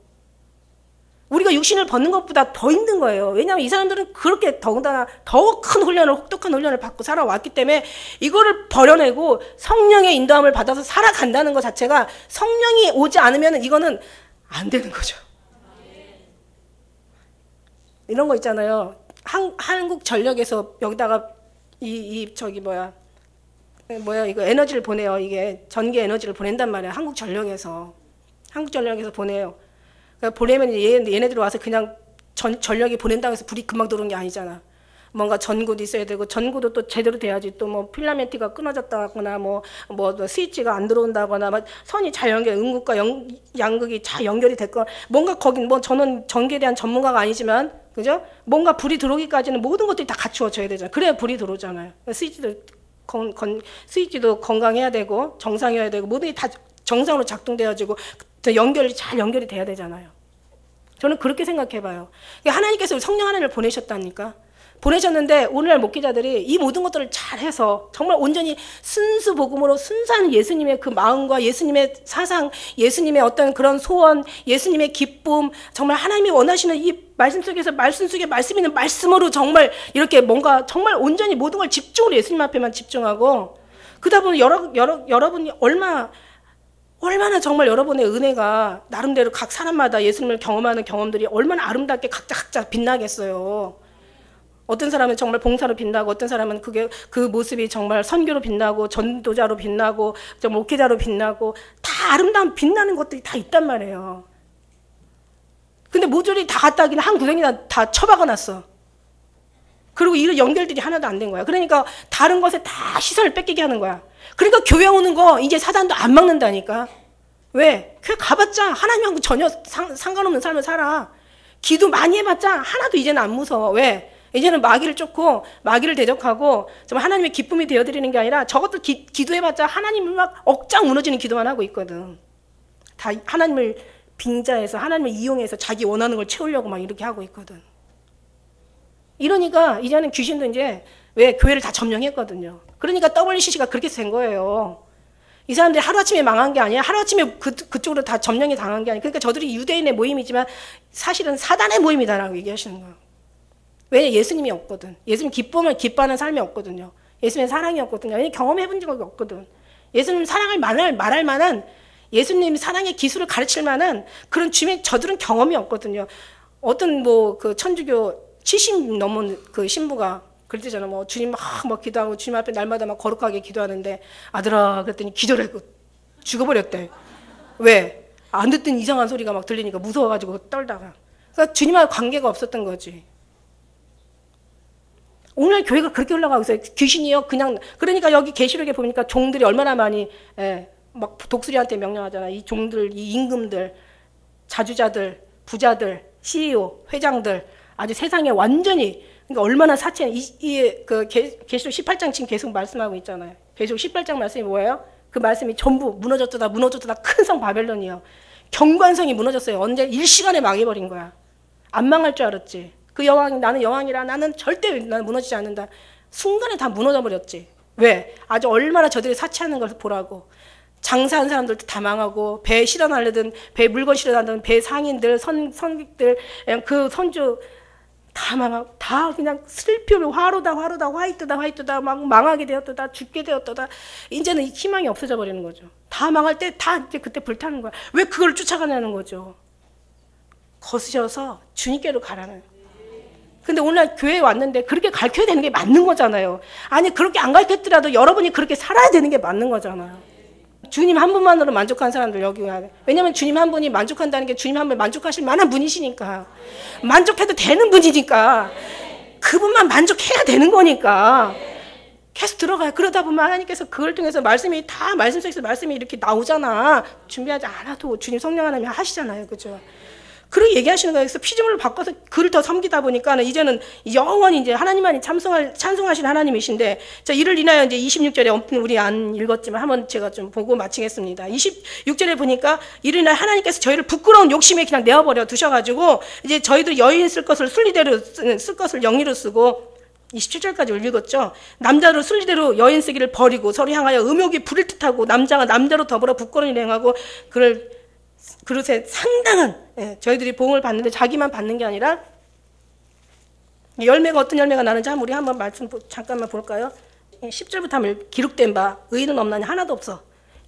우리가 육신을 벗는 것보다 더 힘든 거예요. 왜냐하면 이 사람들은 그렇게 더군다나 더 큰 훈련을, 혹독한 훈련을 받고 살아왔기 때문에 이거를 버려내고 성령의 인도함을 받아서 살아간다는 것 자체가, 성령이 오지 않으면 이거는 안 되는 거죠. 이런 거 있잖아요. 한국전력에서 여기다가 이거 에너지를 보내요. 이게 전기 에너지를 보낸단 말이에요. 한국전력에서 보내요. 그러니까 보내면 얘네들 와서 그냥 전력이 보낸다고 해서 불이 금방 들어오는 게 아니잖아. 뭔가 전구도 있어야 되고, 전구도 또 제대로 돼야지. 또 뭐 필라멘트가 끊어졌다거나 뭐 스위치가 안 들어온다거나 막 선이 잘 음극과 양극이 잘 연결이 됐거나, 뭔가 거긴 뭐 저는 전기에 대한 전문가가 아니지만, 그죠? 뭔가 불이 들어오기까지는 모든 것들이 다 갖추어져야 되잖아요. 그래야 불이 들어오잖아요. 스위치도 건강해야 되고 정상이어야 되고 모든 게 다 정상으로 작동되어지고 연결이 잘 연결이 돼야 되잖아요. 저는 그렇게 생각해봐요. 하나님께서 성령 하나님을 보내셨다니까. 보내셨는데 오늘날 목회자들이 이 모든 것들을 잘해서 정말 온전히 순수 복음으로 순수한 예수님의 그 마음과 예수님의 사상, 예수님의 어떤 그런 소원, 예수님의 기쁨, 정말 하나님이 원하시는 이 말씀 속에서 말씀 속에 말씀 있는 말씀으로 정말 이렇게 뭔가 정말 온전히 모든 걸 집중으로 예수님 앞에만 집중하고, 그러다 보면 여러분이 얼마나 정말 여러분의 은혜가 나름대로 각 사람마다 예수님을 경험하는 경험들이 얼마나 아름답게 각자 빛나겠어요. 어떤 사람은 정말 봉사로 빛나고, 어떤 사람은 그 모습이 정말 선교로 빛나고, 전도자로 빛나고, 목회자로 빛나고, 다 아름다운 빛나는 것들이 다 있단 말이에요. 근데 모조리 다 갖다 하기는 한 구덩이나 다 처박아 놨어. 그리고 이런 연결들이 하나도 안 된 거야. 그러니까 다른 것에 다 시선을 뺏기게 하는 거야. 그러니까 교회 오는 거 이제 사단도 안 막는다니까. 왜? 교회 가봤자 하나님하고 전혀 상관없는 삶을 살아. 기도 많이 해봤자 하나도 이제는 안 무서워. 왜? 이제는 마귀를 쫓고 마귀를 대적하고 정말 하나님의 기쁨이 되어드리는 게 아니라 저것도 기도해봤자 하나님을 막 억장 무너지는 기도만 하고 있거든. 다 하나님을 빙자해서 하나님을 이용해서 자기 원하는 걸 채우려고 막 이렇게 하고 있거든. 이러니까 이제는 귀신도 이제 왜 교회를 다 점령했거든요. 그러니까 WCC가 그렇게 된 거예요. 이 사람들이 하루아침에 망한 게 아니야. 하루아침에 그쪽으로 다 점령이 당한 게 아니야. 그러니까 저들이 유대인의 모임이지만 사실은 사단의 모임이다라고 얘기하시는 거예요. 왜? 예수님이 없거든. 예수님 기쁨을 기뻐하는 삶이 없거든요. 예수님의 사랑이 없거든요. 왜냐면 경험해본 적이 없거든. 예수님 사랑을 말할 만한, 예수님 사랑의 기술을 가르칠 만한 그런 저들은 경험이 없거든요. 어떤 그 천주교 70 넘은 그 신부가 그랬잖아. 뭐 주님 막 기도하고 주님 앞에 날마다 막 거룩하게 기도하는데, 아들아 그랬더니 기절해 죽어버렸대. 왜? 안 듣던 이상한 소리가 막 들리니까 무서워가지고 떨다가. 그러니까 주님하고 관계가 없었던 거지. 오늘 교회가 그렇게 올라가고 있어요. 귀신이요 그냥. 그러니까 여기 계시록에 보니까 종들이 얼마나 많이 막 독수리한테 명령하잖아. 이 종들, 이 임금들, 자주자들, 부자들, CEO, 회장들, 아주 세상에 완전히, 그러니까 얼마나 그 계시록 18장 지금 계속 말씀하고 있잖아요. 계시록 18장 말씀이 뭐예요? 그 말씀이 전부 무너졌다 큰 성 바벨론이요. 경관성이 무너졌어요. 언제? 일시간에 망해버린 거야. 안 망할 줄 알았지. 그 여왕이, 나는 여왕이라 나는 절대 나는 무너지지 않는다. 순간에 다 무너져 버렸지. 왜? 아주 얼마나 저들이 사치하는 걸 보라고. 장사한 사람들도 다 망하고, 배 실어나르던, 배 물건 실어나르던 배 상인들, 선객들, 그 선주 다 망하고, 다 그냥 슬픔이 화로다 화이트다 막 망하게 되었다, 죽게 되었다. 이제는 희망이 없어져 버리는 거죠. 다 망할 때 다 이제 그때 불타는 거야. 왜 그걸 쫓아가냐는 거죠. 거스셔서 주님께로 가라는. 근데 오늘날 교회에 왔는데 그렇게 가르쳐야 되는 게 맞는 거잖아요. 아니 그렇게 안 가르쳤더라도 여러분이 그렇게 살아야 되는 게 맞는 거잖아요. 주님 한 분만으로 만족한 사람들 여기 와야 돼. 왜냐면 주님 한 분이 만족한다는 게 주님 한 분 만족하실 만한 분이시니까. 만족해도 되는 분이니까. 그분만 만족해야 되는 거니까. 계속 들어가요. 그러다 보면 하나님께서 그걸 통해서 말씀이 다 말씀 속에서 말씀이 이렇게 나오잖아. 준비하지 않아도 주님 성령 하나님이 하시잖아요. 그죠? 그렇게 얘기하시는 거예요. 그래서 피조물을 바꿔서 그를 더 섬기다 보니까 이제는 영원히 이제 하나님만이 찬송하신 하나님이신데, 자, 이를 인하여 이제 26절에 우리 안 읽었지만 한번 제가 좀 보고 마치겠습니다. 26절에 보니까 이를 인하여 하나님께서 저희를 부끄러운 욕심에 그냥 내어버려 두셔가지고 이제 저희들 여인 쓸 것을 순리대로 쓸 것을 영리로 쓰고 27절까지 읽었죠. 남자로 순리대로 여인 쓰기를 버리고 서로 향하여 음욕이 부릴 듯하고 남자가 남자로 더불어 부끄러운 일을 행하고 그릇에 상당한 저희들이 보응을 받는데 자기만 받는 게 아니라 열매가 어떤 열매가 나는지 우리 한번 말씀 잠깐만 볼까요? 10절부터 하면 기록된 바 의인은 없나니 하나도 없어.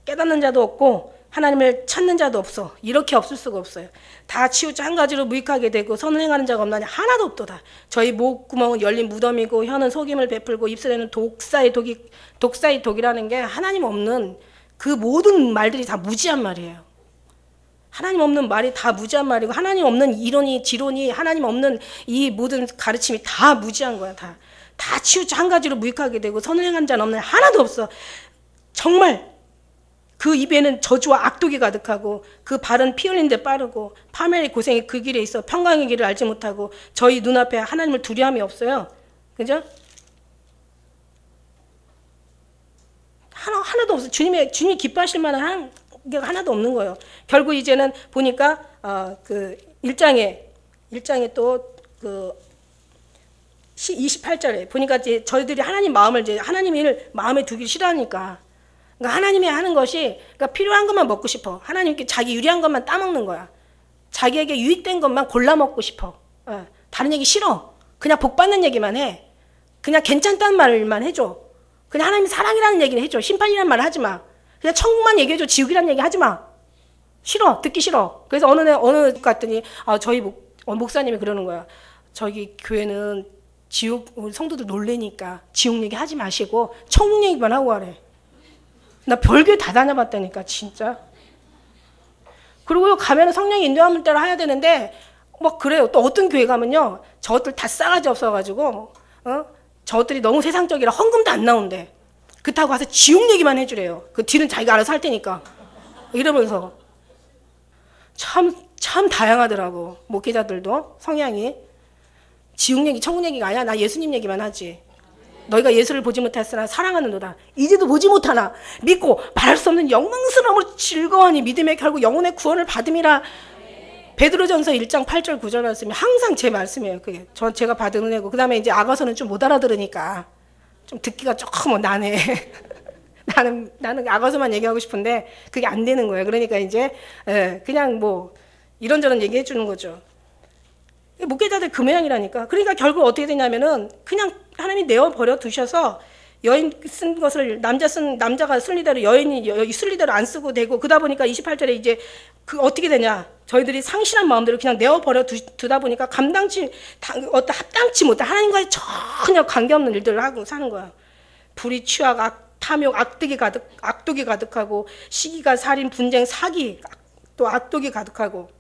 깨닫는 자도 없고 하나님을 찾는 자도 없어. 이렇게 없을 수가 없어요. 다 치우쳐 한 가지로 무익하게 되고 선을 행하는 자가 없나니 하나도 없도다. 저희 목구멍은 열린 무덤이고 혀는 속임을 베풀고 입술에는 독사의 독이라는 게 하나님 없는 그 모든 말들이 다 무지한 말이에요. 하나님 없는 말이 다 무지한 말이고 하나님 없는 이론이 지론이 하나님 없는 이 모든 가르침이 다 무지한 거야. 다 치우쳐 한 가지로 무익하게 되고 선을 행한 자는 없나니 하나도 없어. 정말 그 입에는 저주와 악독이 가득하고 그 발은 피 흘린 데 빠르고 파멸의 고생이 그 길에 있어 평강의 길을 알지 못하고 저희 눈앞에 하나님을 두려움이 없어요. 그죠? 하나도 없어. 주님이 기뻐하실 만한 게 하나도 없는 거예요. 결국 이제는 보니까 그 1장에 또 그 28절에 보니까 이제 저희들이 하나님 마음을 이제 하나님 일 마음에 두기 싫어하니까, 그러니까 하나님이 하는 것이 그러니까 필요한 것만 먹고 싶어. 하나님께 자기 유리한 것만 따먹는 거야. 자기에게 유익된 것만 골라 먹고 싶어. 다른 얘기 싫어. 그냥 복 받는 얘기만 해. 그냥 괜찮다는 말만 해줘. 그냥 하나님 사랑이라는 얘기는 해줘. 심판이라는 말을 하지 마. 그냥 천국만 얘기해줘. 지옥이라는 얘기 하지 마. 싫어. 듣기 싫어. 그래서 어느 갔더니 저희 목사님이 그러는 거야. 저기 교회는 지옥 성도들 놀래니까 지옥 얘기 하지 마시고 천국 얘기만 하고 가래. 나 별교회 다 다녀봤다니까 진짜. 그리고 가면은 성령이 인도하는 대로 해야 되는데 막 그래요. 또 어떤 교회 가면요, 저것들 다 싸가지 없어가지고 저것들이 너무 세상적이라 헌금도 안 나온대. 그렇다고 가서 지옥 얘기만 해주래요. 그 뒤는 자기가 알아서 할 테니까. 이러면서 참 다양하더라고. 목회자들도 성향이. 지옥 얘기 천국 얘기가 아니야. 나 예수님 얘기만 하지. 너희가 예수를 보지 못했으나 사랑하는도다. 이제도 보지 못하나 믿고 말할 수 없는 영광스러움으로 즐거워하니 믿음의 결국 영혼의 구원을 받음이라. 베드로전서 1장 8절 9절 말씀이 항상 제 말씀이에요. 그게 제가 받은 은혜고, 그 다음에 이제 아가서는 좀 못 알아들으니까 좀 듣기가 조금 나네. 나는 아가서만 얘기하고 싶은데 그게 안 되는 거예요. 그러니까 이제 그냥 뭐 이런저런 얘기해 주는 거죠. 목회자들 그 모양이라니까. 그러니까 결국 어떻게 되냐면은 그냥 하나님이 내어버려 두셔서 여인 쓴 것을 남자가 순리대로 여인이 순리대로 안 쓰고 되고, 그러다 보니까 28절에 이제 그 어떻게 되냐, 저희들이 상실한 마음대로 그냥 내어버려 두다 보니까 합당치 못해 하나님과의 전혀 관계없는 일들을 하고 사는 거야. 불의, 취악, 탐욕, 악독이 가득하고 시기가, 살인, 분쟁, 사기, 또 악독이 가득하고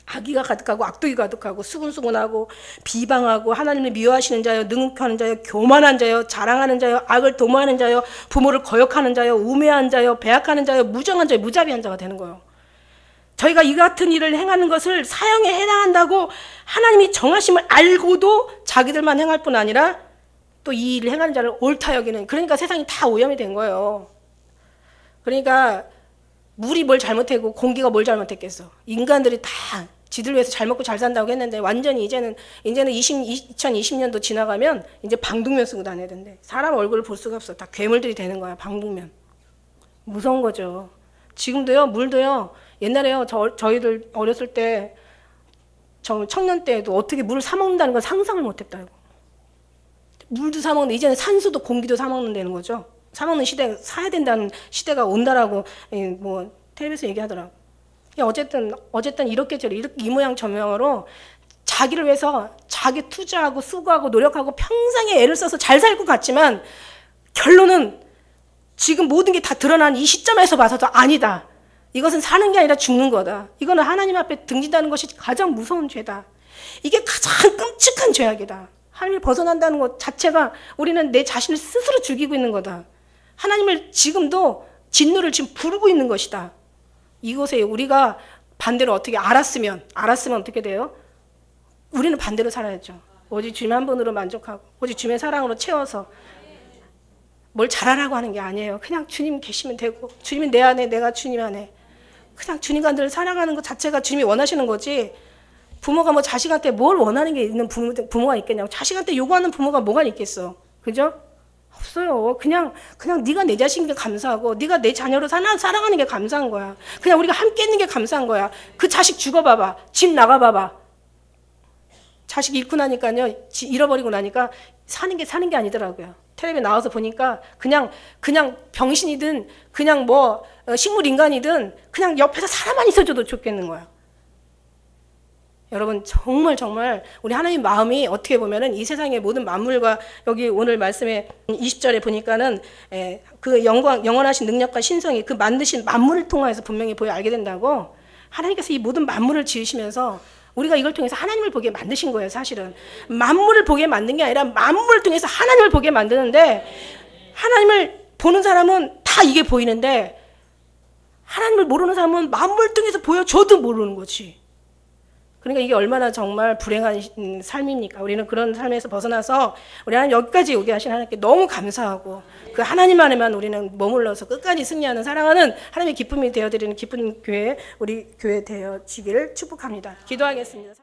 악의가 가득하고 악독이 가득하고 수군수군하고 비방하고 하나님을 미워하시는 자여, 능욕하는 자여, 교만한 자여, 자랑하는 자여, 악을 도모하는 자여, 부모를 거역하는 자여, 우매한 자여, 배약하는 자여, 무정한 자여, 무자비한 자가 되는 거예요. 저희가 이 같은 일을 행하는 것을 사형에 해당한다고 하나님이 정하심을 알고도 자기들만 행할 뿐 아니라 또 이 일을 행하는 자를 옳다 여기는, 그러니까 세상이 다 오염이 된 거예요. 그러니까 물이 뭘 잘못했고 공기가 뭘 잘못했겠어. 인간들이 다 지들 위해서 잘 먹고 잘 산다고 했는데 완전히 이제는 2020년도 지나가면 이제 방독면 쓰고 다녀야 된대. 사람 얼굴을 볼 수가 없어. 다 괴물들이 되는 거야. 방독면. 무서운 거죠. 지금도요, 물도요, 옛날에요, 저희들 어렸을 때, 청년 때에도 어떻게 물을 사 먹는다는 건 상상을 못 했다고. 물도 사 먹는데 이제는 산소도 공기도 사 먹는다는 거죠. 사 먹는 시대, 사야 된다는 시대가 온다라고 뭐 텔레비에서 얘기하더라고. 어쨌든 이렇게 이 모양 저 모양으로 자기를 위해서 자기 투자하고 수고하고 노력하고 평생에 애를 써서 잘 살 것 같지만 결론은 지금 모든 게 다 드러난 이 시점에서 봐서도 아니다. 이것은 사는 게 아니라 죽는 거다. 이거는 하나님 앞에 등진다는 것이 가장 무서운 죄다. 이게 가장 끔찍한 죄악이다. 하나님을 벗어난다는 것 자체가 우리는 내 자신을 스스로 죽이고 있는 거다. 하나님을 지금도 진노를 지금 부르고 있는 것이다. 이것에 우리가 반대로 어떻게 알았으면 어떻게 돼요? 우리는 반대로 살아야죠. 오직 주님 한 분으로 만족하고 오직 주님의 사랑으로 채워서 뭘 잘하라고 하는 게 아니에요. 그냥 주님 계시면 되고 주님이 내 안에 내가 주님 안에 그냥 주님과 늘 살아가는 것 자체가 주님이 원하시는 거지. 부모가 뭐 자식한테 뭘 원하는 게 있는 부모가 있겠냐고. 자식한테 요구하는 부모가 뭐가 있겠어. 그죠? 없어요. 그냥 네가 내 자식인 게 감사하고 네가 내 자녀로 살아가는 게 감사한 거야. 그냥 우리가 함께 있는 게 감사한 거야. 그 자식 죽어봐봐. 집 나가봐봐. 자식 잃고 나니까요. 잃어버리고 나니까 사는 게 아니더라고요. 텔레비에 나와서 보니까 그냥 병신이든 그냥 뭐 식물 인간이든 그냥 옆에서 사람만 있어줘도 좋겠는 거야. 여러분 정말 우리 하나님 마음이 어떻게 보면은 이 세상의 모든 만물과 여기 오늘 말씀에 20절에 보니까는 그 영원하신 능력과 신성이 그 만드신 만물을 통해서 분명히 알게 된다고. 하나님께서 이 모든 만물을 지으시면서 우리가 이걸 통해서 하나님을 보게 만드신 거예요. 사실은 만물을 보게 만든 게 아니라 만물을 통해서 하나님을 보게 만드는데, 하나님을 보는 사람은 다 이게 보이는데 하나님을 모르는 사람은 만물을 통해서 보여줘도 모르는 거지. 그러니까 이게 얼마나 정말 불행한 삶입니까? 우리는 그런 삶에서 벗어나서 우리 하나님 여기까지 오게 하신 하나님께 너무 감사하고 그 하나님 안에만 우리는 머물러서 끝까지 승리하는 사랑하는 하나님의 기쁨이 되어드리는 기쁜 교회, 우리 교회 되어지기를 축복합니다. 기도하겠습니다.